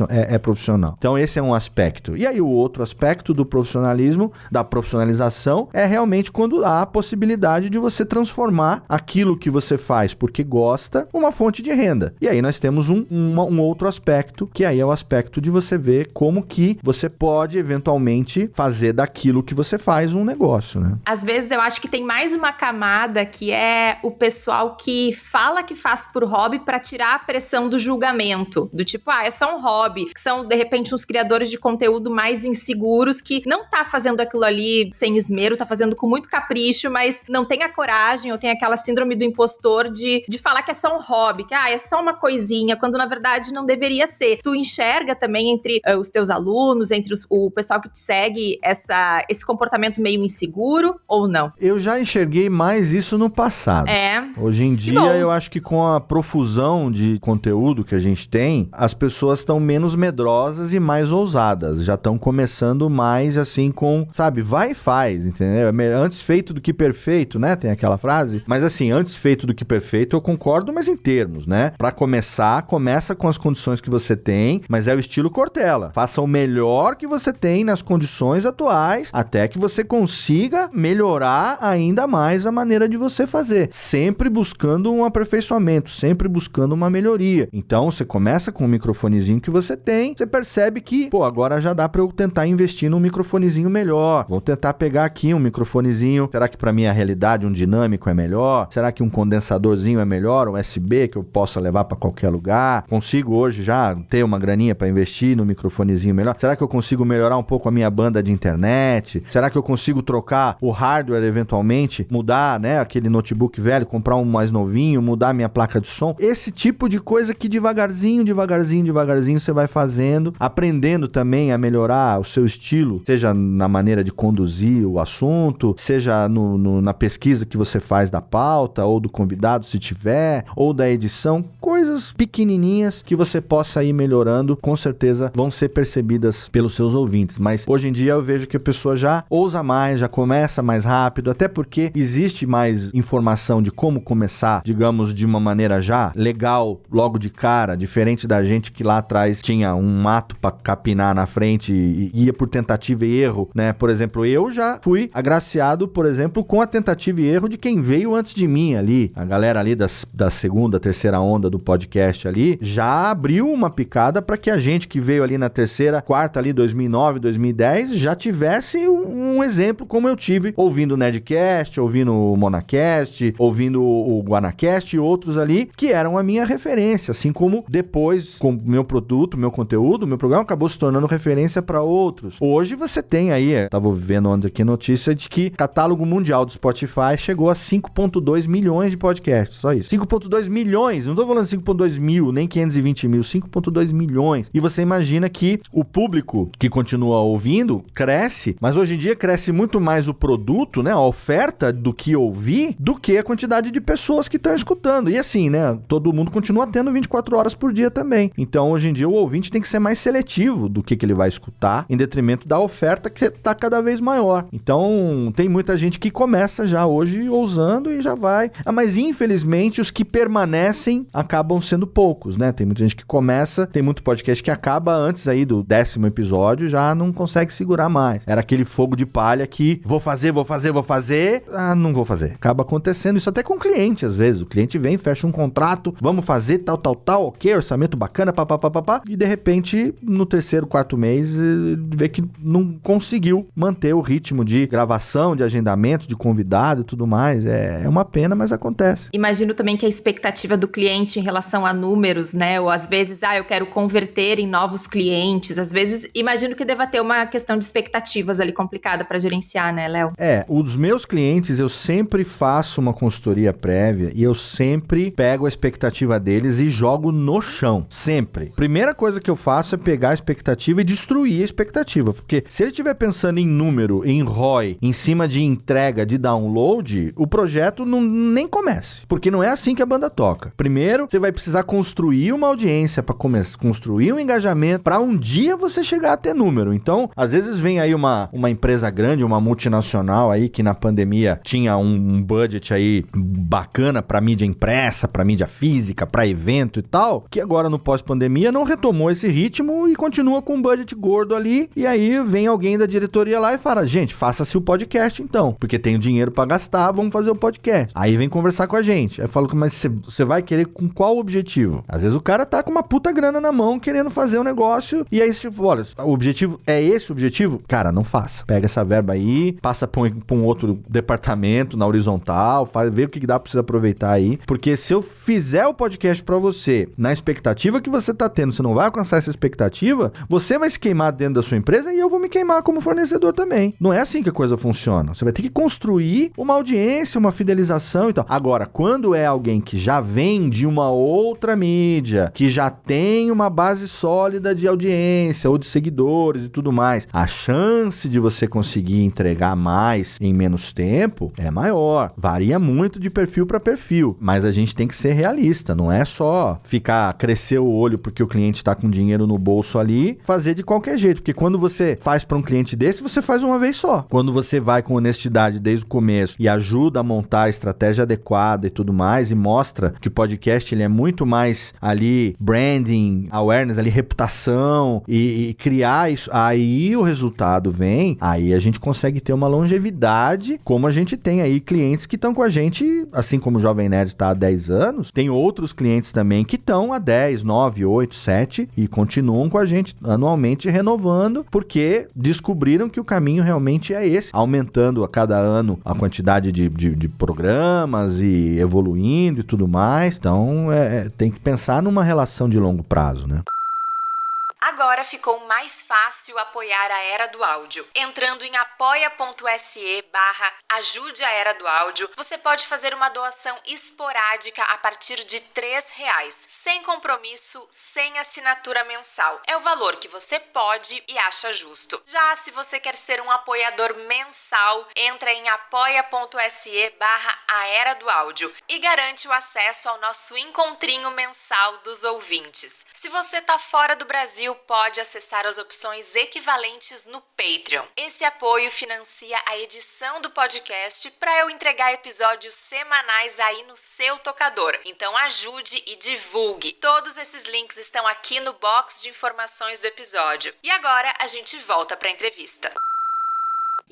é profissional. Então, esse é um aspecto. E aí, o outro aspecto do profissionalismo, da profissionalização, é realmente quando há a possibilidade de você transformar aquilo que você faz porque gosta, uma fonte de renda. E aí, nós temos um outro aspecto, que aí é o aspecto de você ver como que você pode, eventualmente, fazer daquilo que você faz um negócio, né? Às vezes, eu acho que tem mais uma camada que é o pessoal que fala que faz por hobby pra tirar a pressão do julgamento. Do tipo, é só um hobby. Que são, de repente, uns criadores de conteúdo mais inseguros que não tá fazendo aquilo ali sem esmero, tá fazendo com muito capricho, mas não tem a coragem ou tem aquela síndrome do impostor de falar que é só um hobby, que é só uma coisinha, quando na verdade não deveria ser. Tu enxerga também entre os teus alunos, entre o pessoal que te segue, esse comportamento meio inseguro ou não? Eu já enxerguei mais isso no passado. Hoje em dia, eu acho que com a profusão de conteúdo que a gente tem, as pessoas estão menos medrosas e mais ousadas. Já estão começando mais assim com, sabe, vai e faz, entendeu? Antes feito do que perfeito, né? Tem aquela frase. Mas assim, antes feito do que perfeito, eu concordo, mas em termos, né? Pra começar, começa com as condições que você tem, mas é o estilo Cortella. Faça o melhor que você tem nas condições atuais, até que você consiga melhorar ainda mais a maneira de você fazer. Sempre buscando um aperfeiçoamento, sempre buscando uma melhoria. Então, você começa com o microfonezinho que você tem, você percebe que, agora já dá pra eu tentar investir num microfonezinho melhor. Vou tentar pegar aqui um microfonezinho. Será que pra minha realidade um dinâmico é melhor? Será que um condensadorzinho é melhor? Um USB que eu possa levar pra qualquer lugar? Consigo hoje já ter uma graninha pra investir no microfonezinho melhor? Será que eu consigo melhorar um pouco a minha banda de internet? Será que eu consigo trocar o hardware eventualmente? Mudar, né, aquele notebook velho, comprar um mais novinho, mudar minha placa de som? Esse tipo de coisa que devagarzinho você vai fazendo, aprendendo também a melhorar o seu estilo, seja na maneira de conduzir o assunto, seja na pesquisa que você faz da pauta, ou do convidado, se tiver, ou da edição. Coisas pequenininhas que você possa ir melhorando, com certeza vão ser percebidas pelos seus ouvintes. Mas hoje em dia eu vejo que a pessoa já ousa mais, já começa mais rápido, até porque existe mais informação de como começar, digamos, de uma maneira já legal, logo de cara, diferente da gente que lá atrás tinha um mato pra capinar na frente e ia por tentativa e erro, né? Por exemplo, eu já fui agraciado, por exemplo, com a tentativa e erro de quem veio antes de mim ali. A galera ali da segunda, terceira onda do podcast ali, já abriu uma picada para que a gente que veio ali na terceira, quarta ali, 2009, 2010, já tivesse um exemplo como eu tive, ouvindo o Nerdcast, ouvindo o Monacast, ouvindo o Guanacast e outros ali, que eram a minha referência, assim como depois, com o meu produto, meu conteúdo, meu programa acabou se tornando referência para outros. Hoje você tem aí, tava vendo ontem aqui notícia de que o catálogo mundial do Spotify chegou a 5.2 milhões de podcasts, só isso. 5.2 milhões, não tô falando 5.2 mil, nem 520 mil, 5.2 milhões. E você imagina que o público que continua ouvindo cresce, mas hoje em dia cresce muito mais o produto, né, a oferta do que ouvir, do que a quantidade de pessoas que estão escutando. E assim, né, todo mundo continua tendo 24 horas por dia também. Então, hoje em dia, o ouvinte tem que ser mais seletivo do que ele vai escutar, em detrimento da oferta que está cada vez maior. Então, tem muita gente que começa já hoje ousando e já vai. Mas, infelizmente, os que permanecem acabam sendo poucos, né? Tem muita gente que começa, tem muito podcast que acaba antes aí do 10º episódio, já não consegue segurar mais. Era aquele fogo de palha que vou fazer, não vou fazer. Acaba acontecendo isso até com o cliente, às vezes. O cliente vem, fecha um contrato, vamos fazer tal, ok, orçamento bacana, papapá, e de repente, no terceiro, quarto mês, vê que não conseguiu manter o ritmo ritmo de gravação, de agendamento, de convidado e tudo mais. É uma pena, mas acontece. Imagino também que a expectativa do cliente em relação a números, né? Ou às vezes, eu quero converter em novos clientes. Às vezes, imagino que deva ter uma questão de expectativas ali complicada para gerenciar, né, Léo? Os meus clientes, eu sempre faço uma consultoria prévia e eu sempre pego a expectativa deles e jogo no chão. Sempre. Primeira coisa que eu faço é pegar a expectativa e destruir a expectativa. Porque se ele estiver pensando em número, em ROI, em cima de entrega, de download, o projeto nem comece. Porque não é assim que a banda toca. Primeiro, você vai precisar construir uma audiência para construir um engajamento para um dia você chegar a ter número. Então, às vezes vem aí uma empresa grande, uma multinacional aí que na pandemia tinha um budget aí bacana para mídia impressa, para mídia física, para evento e tal, que agora no pós-pandemia não retomou esse ritmo e continua com um budget gordo ali, e aí vem alguém da diretoria lá e fala, gente, faça-se o podcast então, porque tenho dinheiro para gastar, vamos fazer o podcast. Aí vem conversar com a gente. Aí eu falo, mas você vai querer com qual objetivo? Às vezes o cara tá com uma puta grana na mão querendo fazer um negócio, e aí tipo, olha, o objetivo é esse o objetivo? Cara, não faça. Pega essa verba aí, passa pra um outro departamento na horizontal, vê o que dá pra você aproveitar aí, porque se eu fizer o podcast pra você na expectativa que você tá tendo, você não vai alcançar essa expectativa, você vai se queimar dentro da sua empresa e eu vou me queimar como fornecedor também. Não é assim que a coisa funciona. Você vai ter que construir uma audiência, uma fidelização e tal. Agora, quando é alguém que já vem de uma outra mídia, que já tem uma base sólida de audiência ou de seguidores e tudo mais, a chance de você conseguir entregar mais em menos tempo é maior. Varia muito de perfil para perfil, mas a gente tem que ser realista, não é só crescer o olho porque o cliente está com dinheiro no bolso ali, fazer de qualquer jeito, porque quando você faz para um cliente desse, você faz uma vez só. Quando você vai com honestidade desde o começo e ajuda a montar a estratégia adequada e tudo mais, e mostra que o podcast ele é muito mais ali branding, awareness, ali reputação e criar isso, aí o resultado vem, aí a gente consegue ter uma longevidade, como a gente tem aí clientes que estão com a gente, assim como o Jovem Nerd está há 10 anos, tem outros clientes também que estão há 10, 9, 8, 7 e continuam com a gente anualmente renovando, porque descobriram que o caminho realmente é esse, aumentando a cada ano a quantidade de programas e evoluindo e tudo mais. Então, tem que pensar numa relação de longo prazo, né? Agora ficou mais fácil apoiar a Era do Áudio. Entrando em apoia.se/ajude a Era do Áudio, você pode fazer uma doação esporádica a partir de R$3, sem compromisso, sem assinatura mensal. É o valor que você pode e acha justo. Já se você quer ser um apoiador mensal, entra em apoia.se/a Era do Áudio e garante o acesso ao nosso encontrinho mensal dos ouvintes. Se você tá fora do Brasil, pode acessar as opções equivalentes no Patreon. Esse apoio financia a edição do podcast para eu entregar episódios semanais aí no seu tocador. Então ajude e divulgue. Todos esses links estão aqui no box de informações do episódio. E agora a gente volta para a entrevista.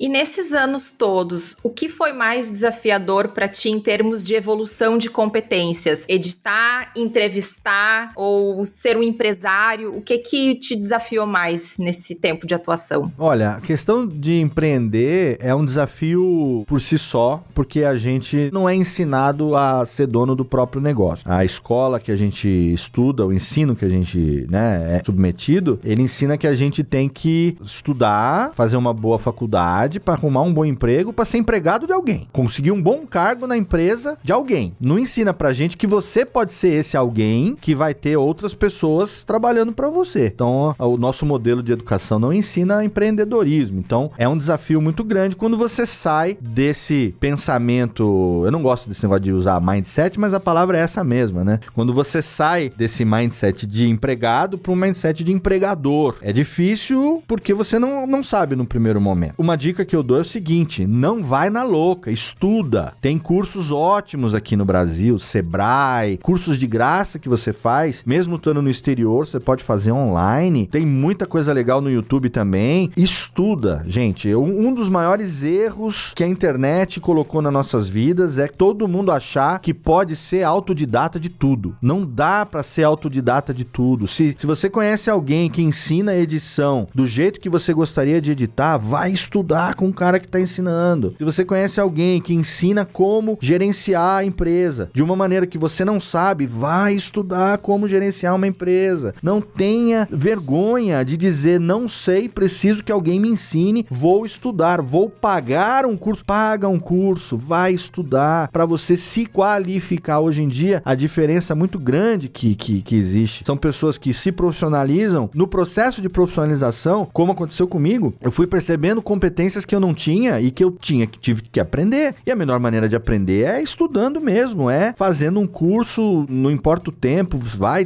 E nesses anos todos, o que foi mais desafiador para ti em termos de evolução de competências? Editar, entrevistar ou ser um empresário? O que te desafiou mais nesse tempo de atuação? Olha, a questão de empreender é um desafio por si só, porque a gente não é ensinado a ser dono do próprio negócio. A escola que a gente estuda, o ensino que a gente é submetido, ele ensina que a gente tem que estudar, fazer uma boa faculdade, para arrumar um bom emprego, para ser empregado de alguém. Conseguir um bom cargo na empresa de alguém. Não ensina pra gente que você pode ser esse alguém que vai ter outras pessoas trabalhando para você. Então, o nosso modelo de educação não ensina empreendedorismo. Então, é um desafio muito grande quando você sai desse pensamento... Eu não gosto desse negócio de usar mindset, mas a palavra é essa mesma, né? Quando você sai desse mindset de empregado para um mindset de empregador. É difícil porque você não sabe no primeiro momento. Uma dica que eu dou é o seguinte: não vai na louca, estuda. Tem cursos ótimos aqui no Brasil, Sebrae, cursos de graça que você faz, mesmo estando no exterior, você pode fazer online. Tem muita coisa legal no YouTube também. Estuda, gente. Um dos maiores erros que a internet colocou nas nossas vidas é todo mundo achar que pode ser autodidata de tudo. Não dá pra ser autodidata de tudo. Se você conhece alguém que ensina edição do jeito que você gostaria de editar, vai estudar. estudar com o cara que está ensinando. Se você conhece alguém que ensina como gerenciar a empresa de uma maneira que você não sabe, vai estudar como gerenciar uma empresa. Não tenha vergonha de dizer, não sei, preciso que alguém me ensine, vou estudar, vou pagar um curso. Paga um curso, vai estudar para você se qualificar. Hoje em dia, a diferença muito grande que existe são pessoas que se profissionalizam. No processo de profissionalização, como aconteceu comigo, eu fui percebendo competências que eu não tinha e que eu tive que aprender. E a melhor maneira de aprender é estudando mesmo, é fazendo um curso, não importa o tempo,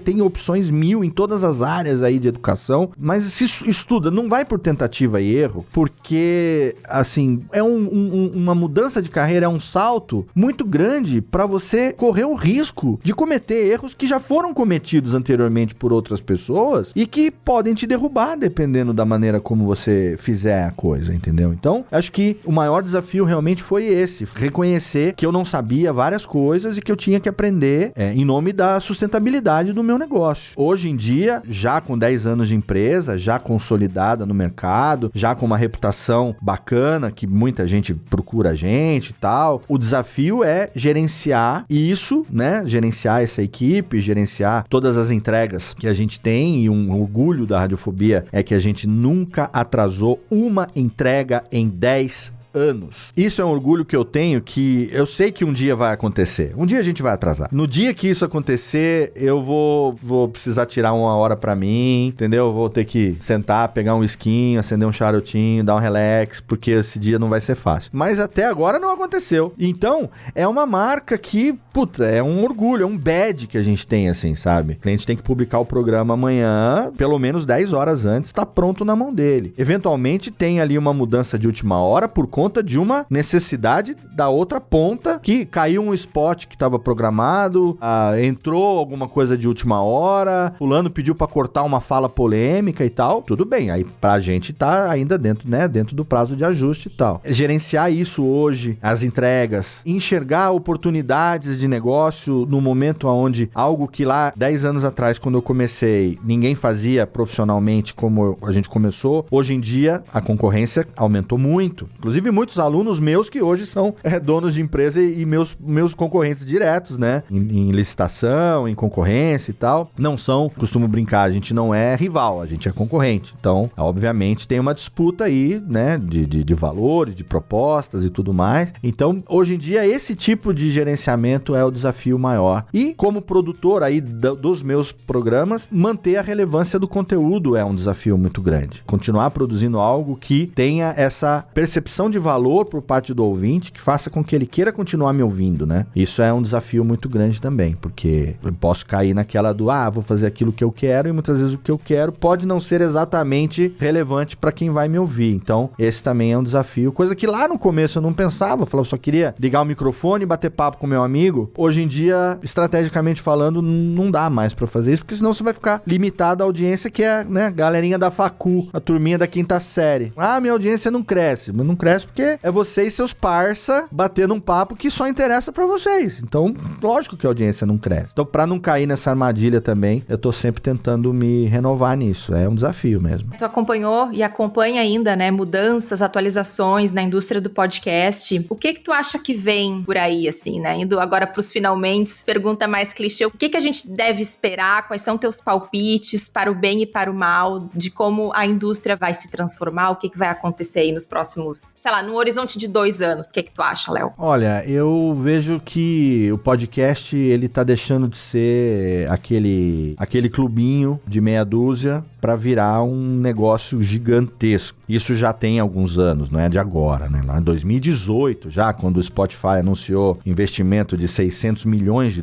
tem opções 1000 em todas as áreas aí de educação, mas se estuda, não vai por tentativa e erro, porque, assim, é uma mudança de carreira, é um salto muito grande para você correr o risco de cometer erros que já foram cometidos anteriormente por outras pessoas e que podem te derrubar dependendo da maneira como você fizer a coisa, entendeu? Então, acho que o maior desafio realmente foi esse, reconhecer que eu não sabia várias coisas e que eu tinha que aprender em nome da sustentabilidade do meu negócio. Hoje em dia, já com 10 anos de empresa, já consolidada no mercado, já com uma reputação bacana, que muita gente procura a gente e tal, o desafio é gerenciar isso, né? Gerenciar essa equipe, gerenciar todas as entregas que a gente tem, e um orgulho da Radiofobia é que a gente nunca atrasou uma entrega em 10 anos. Isso é um orgulho que eu tenho, que eu sei que um dia vai acontecer. Um dia a gente vai atrasar. No dia que isso acontecer, eu vou precisar tirar uma hora pra mim, entendeu? Eu vou ter que sentar, pegar um whisky, acender um charutinho, dar um relax, porque esse dia não vai ser fácil. Mas até agora não aconteceu. Então, é uma marca que, puta, é um orgulho, é um badge que a gente tem, assim, sabe? O cliente tem que publicar o programa amanhã, pelo menos 10 horas antes, tá pronto na mão dele. Eventualmente, tem ali uma mudança de última hora por conta de uma necessidade da outra ponta, que caiu um spot que estava programado, entrou alguma coisa de última hora, fulano pediu para cortar uma fala polêmica e tal, tudo bem, aí pra gente tá ainda dentro, né, dentro do prazo de ajuste e tal. Gerenciar isso hoje, as entregas, enxergar oportunidades de negócio no momento onde algo que lá 10 anos atrás, quando eu comecei, ninguém fazia profissionalmente como a gente começou, hoje em dia a concorrência aumentou muito, inclusive muitos alunos meus que hoje são donos de empresa e meus concorrentes diretos, né? Em licitação, em concorrência e tal. Não são, costumo brincar, a gente não é rival, a gente é concorrente. Então, obviamente, tem uma disputa aí, né? De valores, de propostas e tudo mais. Então, hoje em dia, esse tipo de gerenciamento é o desafio maior. E, como produtor aí dos meus programas, manter a relevância do conteúdo é um desafio muito grande. Continuar produzindo algo que tenha essa percepção de valor por parte do ouvinte, que faça com que ele queira continuar me ouvindo, né? Isso é um desafio muito grande também, porque eu posso cair naquela do, vou fazer aquilo que eu quero, e muitas vezes o que eu quero pode não ser exatamente relevante para quem vai me ouvir. Então, esse também é um desafio, coisa que lá no começo eu não pensava, eu só queria ligar o microfone e bater papo com meu amigo. Hoje em dia, estrategicamente falando, não dá mais para fazer isso, porque senão você vai ficar limitado à audiência que é, né, galerinha da facu, a turminha da 5ª série. Minha audiência não cresce, mas não cresce porque é você e seus parça batendo um papo que só interessa pra vocês. Então, lógico que a audiência não cresce. Então, pra não cair nessa armadilha também, eu tô sempre tentando me renovar nisso. É um desafio mesmo. Tu acompanhou e acompanha ainda, né, mudanças, atualizações na indústria do podcast. O que tu acha que vem por aí, assim, né? Indo agora pros finalmente, pergunta mais clichê. O que a gente deve esperar? Quais são teus palpites para o bem e para o mal? De como a indústria vai se transformar? O que vai acontecer aí nos próximos, sei lá, no horizonte de 2 anos. O que tu acha, Léo? Olha, eu vejo que o podcast, ele tá deixando de ser aquele clubinho de meia dúzia para virar um negócio gigantesco. Isso já tem alguns anos, não é de agora, né? Lá em 2018, já quando o Spotify anunciou investimento de $600 milhões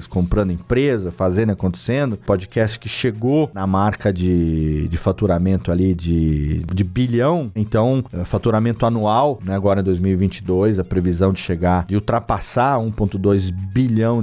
comprando empresa, fazendo, acontecendo, podcast que chegou na marca de faturamento ali de bilhão, então faturamento anual, né? Agora em 2022, a previsão de chegar, de ultrapassar $1,2 bilhão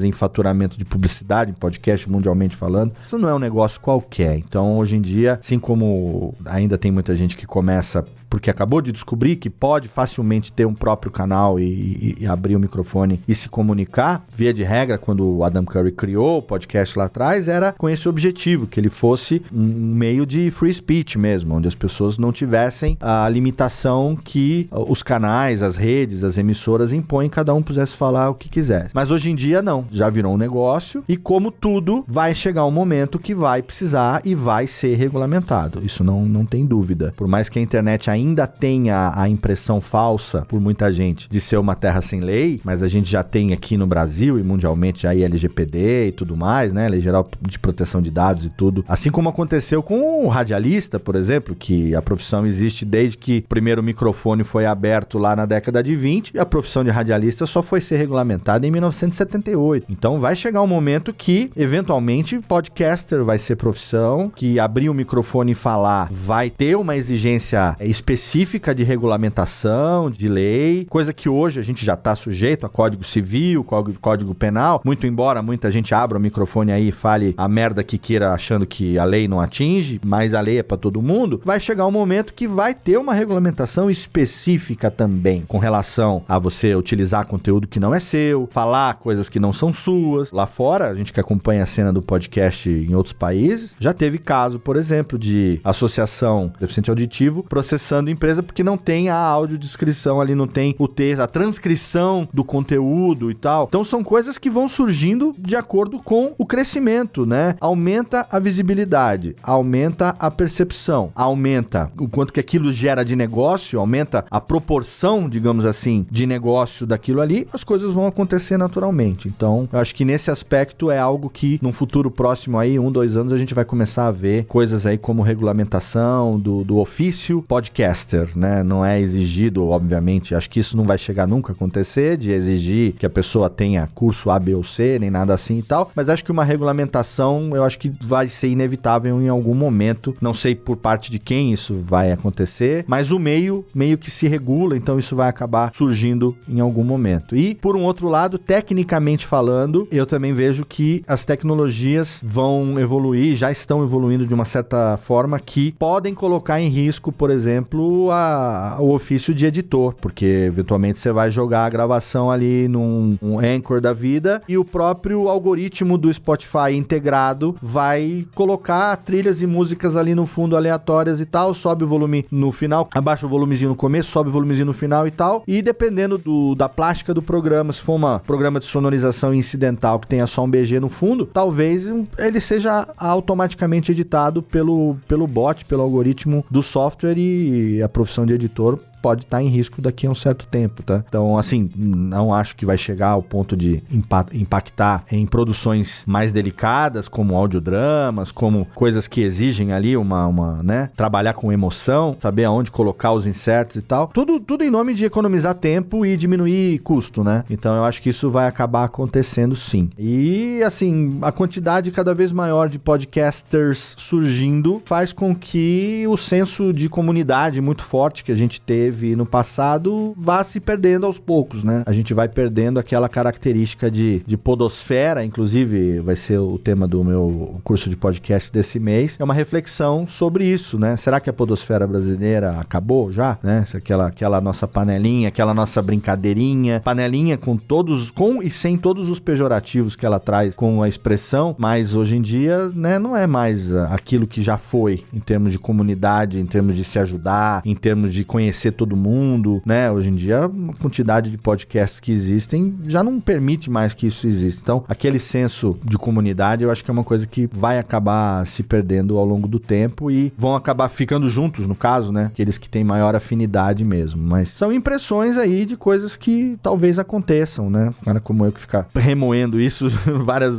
em faturamento de publicidade, em podcast mundialmente falando. Isso não é um negócio qualquer. Então, hoje em dia, assim como ainda tem muita gente que começa porque acabou de descobrir que pode facilmente ter um próprio canal e abrir o microfone e se comunicar, via de regra, quando o Adam Curry criou o podcast lá atrás, era com esse objetivo, que ele fosse um meio de free speech mesmo, onde as pessoas não tivessem a limitação que os canais, as redes, as emissoras impõem, cada um pudesse falar o que quisesse. Mas hoje em dia não, já virou um negócio e como tudo, vai chegar um momento que vai precisar e vai ser regulamentado. Isso não tem dúvida. Por mais que a internet ainda tenha a impressão falsa por muita gente de ser uma terra sem lei, mas a gente já tem aqui no Brasil e mundialmente já LGPD e tudo mais, né? Lei Geral de Proteção de Dados e tudo. Assim como aconteceu com o radialista, por exemplo, que a profissão existe desde que o primeiro microfone foi aberto lá na década de 20 e a profissão de radialista só foi ser regulamentada em 1978. Então vai chegar um momento que, eventualmente, podcaster vai ser profissão, que abrir o microfone e falar vai ter uma exigência específica de regulamentação, de lei, coisa que hoje a gente já está sujeito a Código Civil, Código Penal, muito embora muita gente abra o microfone aí e fale a merda que queira achando que a lei não atinge, mas a lei é para todo mundo, vai chegar um momento que vai ter uma regulamentação específica também, com relação a você utilizar conteúdo que não é seu, falar coisas que não são suas. Lá fora, a gente que acompanha a cena do podcast em outros países, já teve caso, por exemplo, de associação deficiente auditivo processando empresa porque não tem a audiodescrição ali, não tem o texto, a transcrição do conteúdo e tal. Então são coisas que vão surgindo de acordo com o crescimento, né? Aumenta a visibilidade, aumenta a percepção, aumenta o quanto que aquilo gera de negócio, aumenta a proporção, digamos assim, de negócio daquilo ali, as coisas vão acontecer naturalmente. Então, eu acho que nesse aspecto é algo que num futuro próximo aí, 1-2 anos, a gente vai começar a ver coisas aí como regulamentação do ofício podcaster, né? Não é exigido, obviamente, acho que isso não vai chegar nunca a acontecer, de exigir que a pessoa tenha curso A, B ou C, nem nada assim e tal, mas acho que uma regulamentação, eu acho que vai ser inevitável em algum momento, não sei por parte de quem isso vai acontecer, mas o meio que se regula, então isso vai acabar surgindo em algum momento. E, por um outro lado, tecnicamente falando, eu também vejo que as tecnologias vão evoluir, já estão evoluindo de uma certa forma, que podem colocar em risco, por exemplo, o ofício de editor, porque eventualmente você vai jogar a gravação ali num Anchor da vida e o próprio algoritmo do Spotify integrado vai colocar trilhas e músicas ali no fundo aleatórias e tal, sobe o volume no final, abaixa o volumezinho no começo, sobe o volumezinho no final e tal, e dependendo da plástica do programa, se for um programa de sonorização incidental que tenha só um BG no fundo, talvez ele seja automaticamente editado pelo bot, pelo algoritmo do software, e a profissão de editor pode estar em risco daqui a um certo tempo, tá? Então, assim, não acho que vai chegar ao ponto de impactar em produções mais delicadas, como audiodramas, como coisas que exigem ali né? Trabalhar com emoção, saber aonde colocar os insertos e tal. Tudo em nome de economizar tempo e diminuir custo, né? Então, eu acho que isso vai acabar acontecendo sim. E, assim, a quantidade cada vez maior de podcasters surgindo faz com que o senso de comunidade muito forte que a gente teve no passado vá se perdendo aos poucos, né? A gente vai perdendo aquela característica de podosfera, inclusive vai ser o tema do meu curso de podcast desse mês, é uma reflexão sobre isso, né? Será que a podosfera brasileira acabou já, né? Aquela nossa panelinha, aquela nossa brincadeirinha, panelinha com e sem todos os pejorativos que ela traz com a expressão, mas hoje em dia, né, não é mais aquilo que já foi em termos de comunidade, em termos de se ajudar, em termos de conhecer todo mundo, né? Hoje em dia, a quantidade de podcasts que existem já não permite mais que isso exista. Então, aquele senso de comunidade, eu acho que é uma coisa que vai acabar se perdendo ao longo do tempo e vão acabar ficando juntos, no caso, né? Aqueles que têm maior afinidade mesmo. Mas são impressões aí de coisas que talvez aconteçam, né? Cara como eu que ficar remoendo isso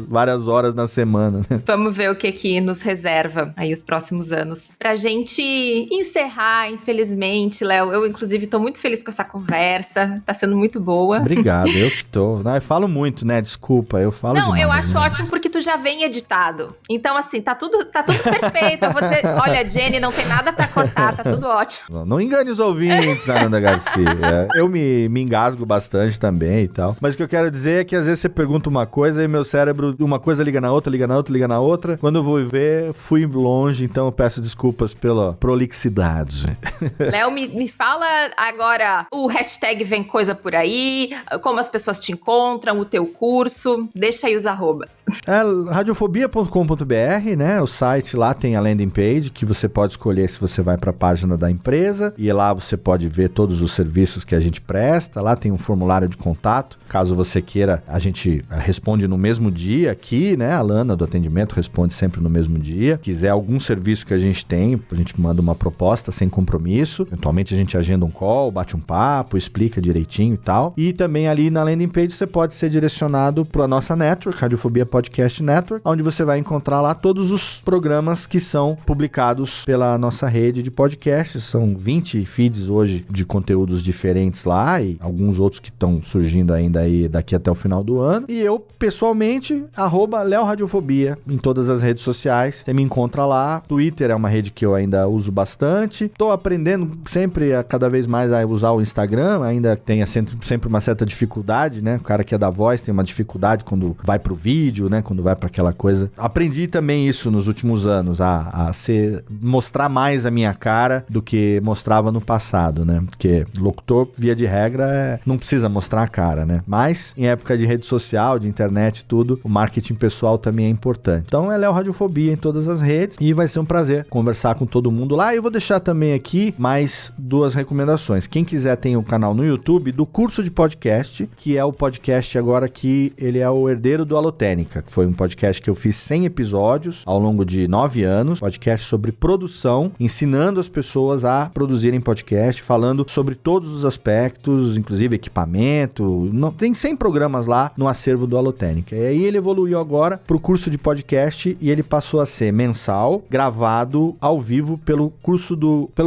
várias horas na semana, né? Vamos ver o que nos reserva aí os próximos anos. Pra gente encerrar, infelizmente, Léo, eu inclusive tô muito feliz com essa conversa, tá sendo muito boa. Obrigado, eu que tô. Eu falo muito, né? Desculpa, eu falo demais. Eu acho ótimo porque tu já vem editado. Então, assim, tá tudo perfeito. Eu vou dizer, olha, Jenny, não tem nada pra cortar, tá tudo ótimo. Não engane os ouvintes, Ananda Garcia. Eu me engasgo bastante também e tal. Mas o que eu quero dizer é que às vezes você pergunta uma coisa e meu cérebro, uma coisa liga na outra, liga na outra, liga na outra. Quando eu vou ver, fui longe, então eu peço desculpas pela prolixidade. Léo, me fala Fala agora o hashtag Vem Coisa Por Aí, como as pessoas te encontram, o teu curso. Deixa aí os arrobas. Radiofobia.com.br, né? O site lá tem a landing page que você pode escolher se você vai para a página da empresa e lá você pode ver todos os serviços que a gente presta. Lá tem um formulário de contato. Caso você queira, a gente responde no mesmo dia aqui, né? A Lana do atendimento responde sempre no mesmo dia. Quiser algum serviço que a gente tem, a gente manda uma proposta sem compromisso. Eventualmente a gente agenda um call, bate um papo, explica direitinho e tal. E também ali na landing page você pode ser direcionado para a nossa network, Radiofobia Podcast Network, onde você vai encontrar lá todos os programas que são publicados pela nossa rede de podcasts. São 20 feeds hoje de conteúdos diferentes lá e alguns outros que estão surgindo ainda aí daqui até o final do ano. E eu, pessoalmente, @LeoRadiofobia em todas as redes sociais. Você me encontra lá. Twitter é uma rede que eu ainda uso bastante. Tô aprendendo sempre cada vez mais a usar o Instagram. Ainda tem sempre uma certa dificuldade, né? O cara que é da voz tem uma dificuldade quando vai pro vídeo, né? Quando vai para aquela coisa. Aprendi também isso nos últimos anos, mostrar mais a minha cara do que mostrava no passado, né? Porque locutor, via de regra, não precisa mostrar a cara, né? Mas, em época de rede social, de internet, tudo, o marketing pessoal também é importante. Então, é Léo Radiofobia em todas as redes e vai ser um prazer conversar com todo mundo lá. E eu vou deixar também aqui mais 2 recomendações. Quem quiser tem um canal no YouTube do curso de podcast, que é o podcast agora que ele é o herdeiro do Alotênica, que foi um podcast que eu fiz 100 episódios ao longo de 9 anos, podcast sobre produção, ensinando as pessoas a produzirem podcast, falando sobre todos os aspectos, inclusive equipamento. Tem 100 programas lá no acervo do Alotênica. E aí ele evoluiu agora para o curso de podcast e ele passou a ser mensal, gravado ao vivo pelo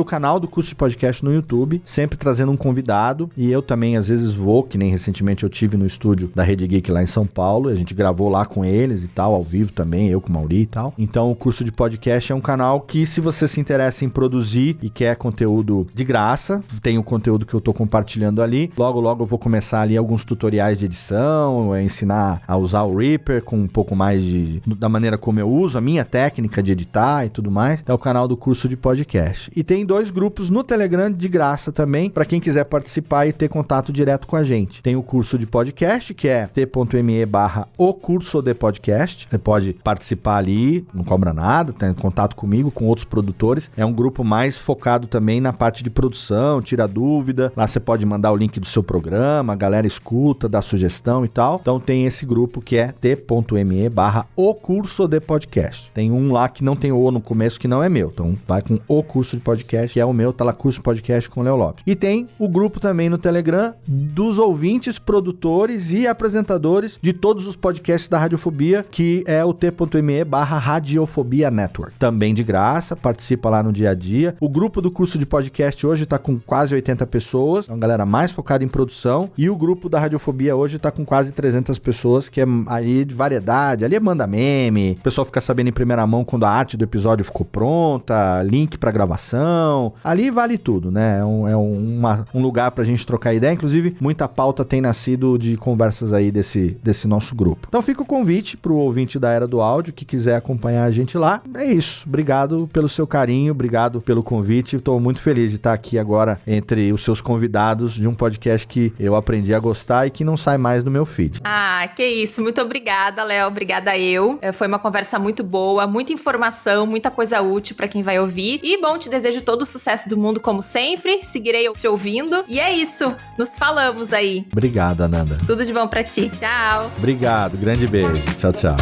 canal do curso de podcast no YouTube, sempre trazendo um convidado. E eu também às vezes vou, que nem recentemente eu tive no estúdio da Rede Geek lá em São Paulo, a gente gravou lá com eles e tal, ao vivo também, eu com o Mauri e tal. Então o curso de podcast é um canal que, se você se interessa em produzir e quer conteúdo de graça, tem o conteúdo que eu tô compartilhando ali. Logo eu vou começar ali alguns tutoriais de edição, ensinar a usar o Reaper com um pouco mais da maneira como eu uso, a minha técnica de editar e tudo mais. É o canal do curso de podcast. E tem 2 grupos no Telegram de graça também, para quem quiser participar e ter contato direto com a gente. Tem o curso de podcast, que é t.me/ocurso-de-podcast. Você pode participar ali, não cobra nada, tem contato comigo, com outros produtores. É um grupo mais focado também na parte de produção, tira dúvida. Lá você pode mandar o link do seu programa, a galera escuta, dá sugestão e tal. Então tem esse grupo que é t.me/ocurso-de-podcast. Tem um lá que não tem o no começo, que não é meu. Então vai com o curso de podcast, que é o meu, tá lá, curso podcast com Léo Lopes. E tem o grupo também no Telegram dos ouvintes, produtores e apresentadores de todos os podcasts da Radiofobia, que é o t.me/Radiofobia Network. Também de graça, participa lá no dia a dia. O grupo do curso de podcast hoje tá com quase 80 pessoas, é uma galera mais focada em produção, e o grupo da Radiofobia hoje tá com quase 300 pessoas, que é aí de variedade, ali manda meme, o pessoal fica sabendo em primeira mão quando a arte do episódio ficou pronta, link pra gravação, ali vale tudo, né? É um lugar pra gente trocar ideia, inclusive muita pauta tem nascido de conversas aí desse nosso grupo. Então fica o convite pro ouvinte da Era do Áudio que quiser acompanhar a gente lá. É isso, obrigado pelo seu carinho, obrigado pelo convite, estou muito feliz de estar aqui agora entre os seus convidados de um podcast que eu aprendi a gostar e que não sai mais do meu feed. Ah, que isso, muito obrigada, Léo, obrigada eu. Foi uma conversa muito boa, muita informação, muita coisa útil pra quem vai ouvir. E bom, te desejo todo o sucesso do mundo como sempre, seguirei te ouvindo. E é isso, nos falamos aí. Obrigado, Ananda. Tudo de bom pra ti. Tchau. Obrigado, grande beijo. Tchau, tchau.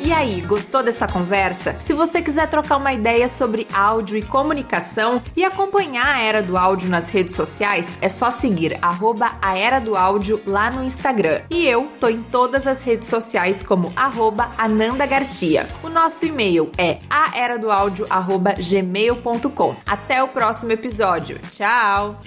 E aí, gostou dessa conversa? Se você quiser trocar uma ideia sobre áudio e comunicação e acompanhar a Era do Áudio nas redes sociais, é só seguir @a Era do Áudio lá no Instagram. E eu tô em todas as redes sociais como @Ananda Garcia. O nosso e-mail é aeradoaudio@gmail.com. Até o próximo episódio. Tchau!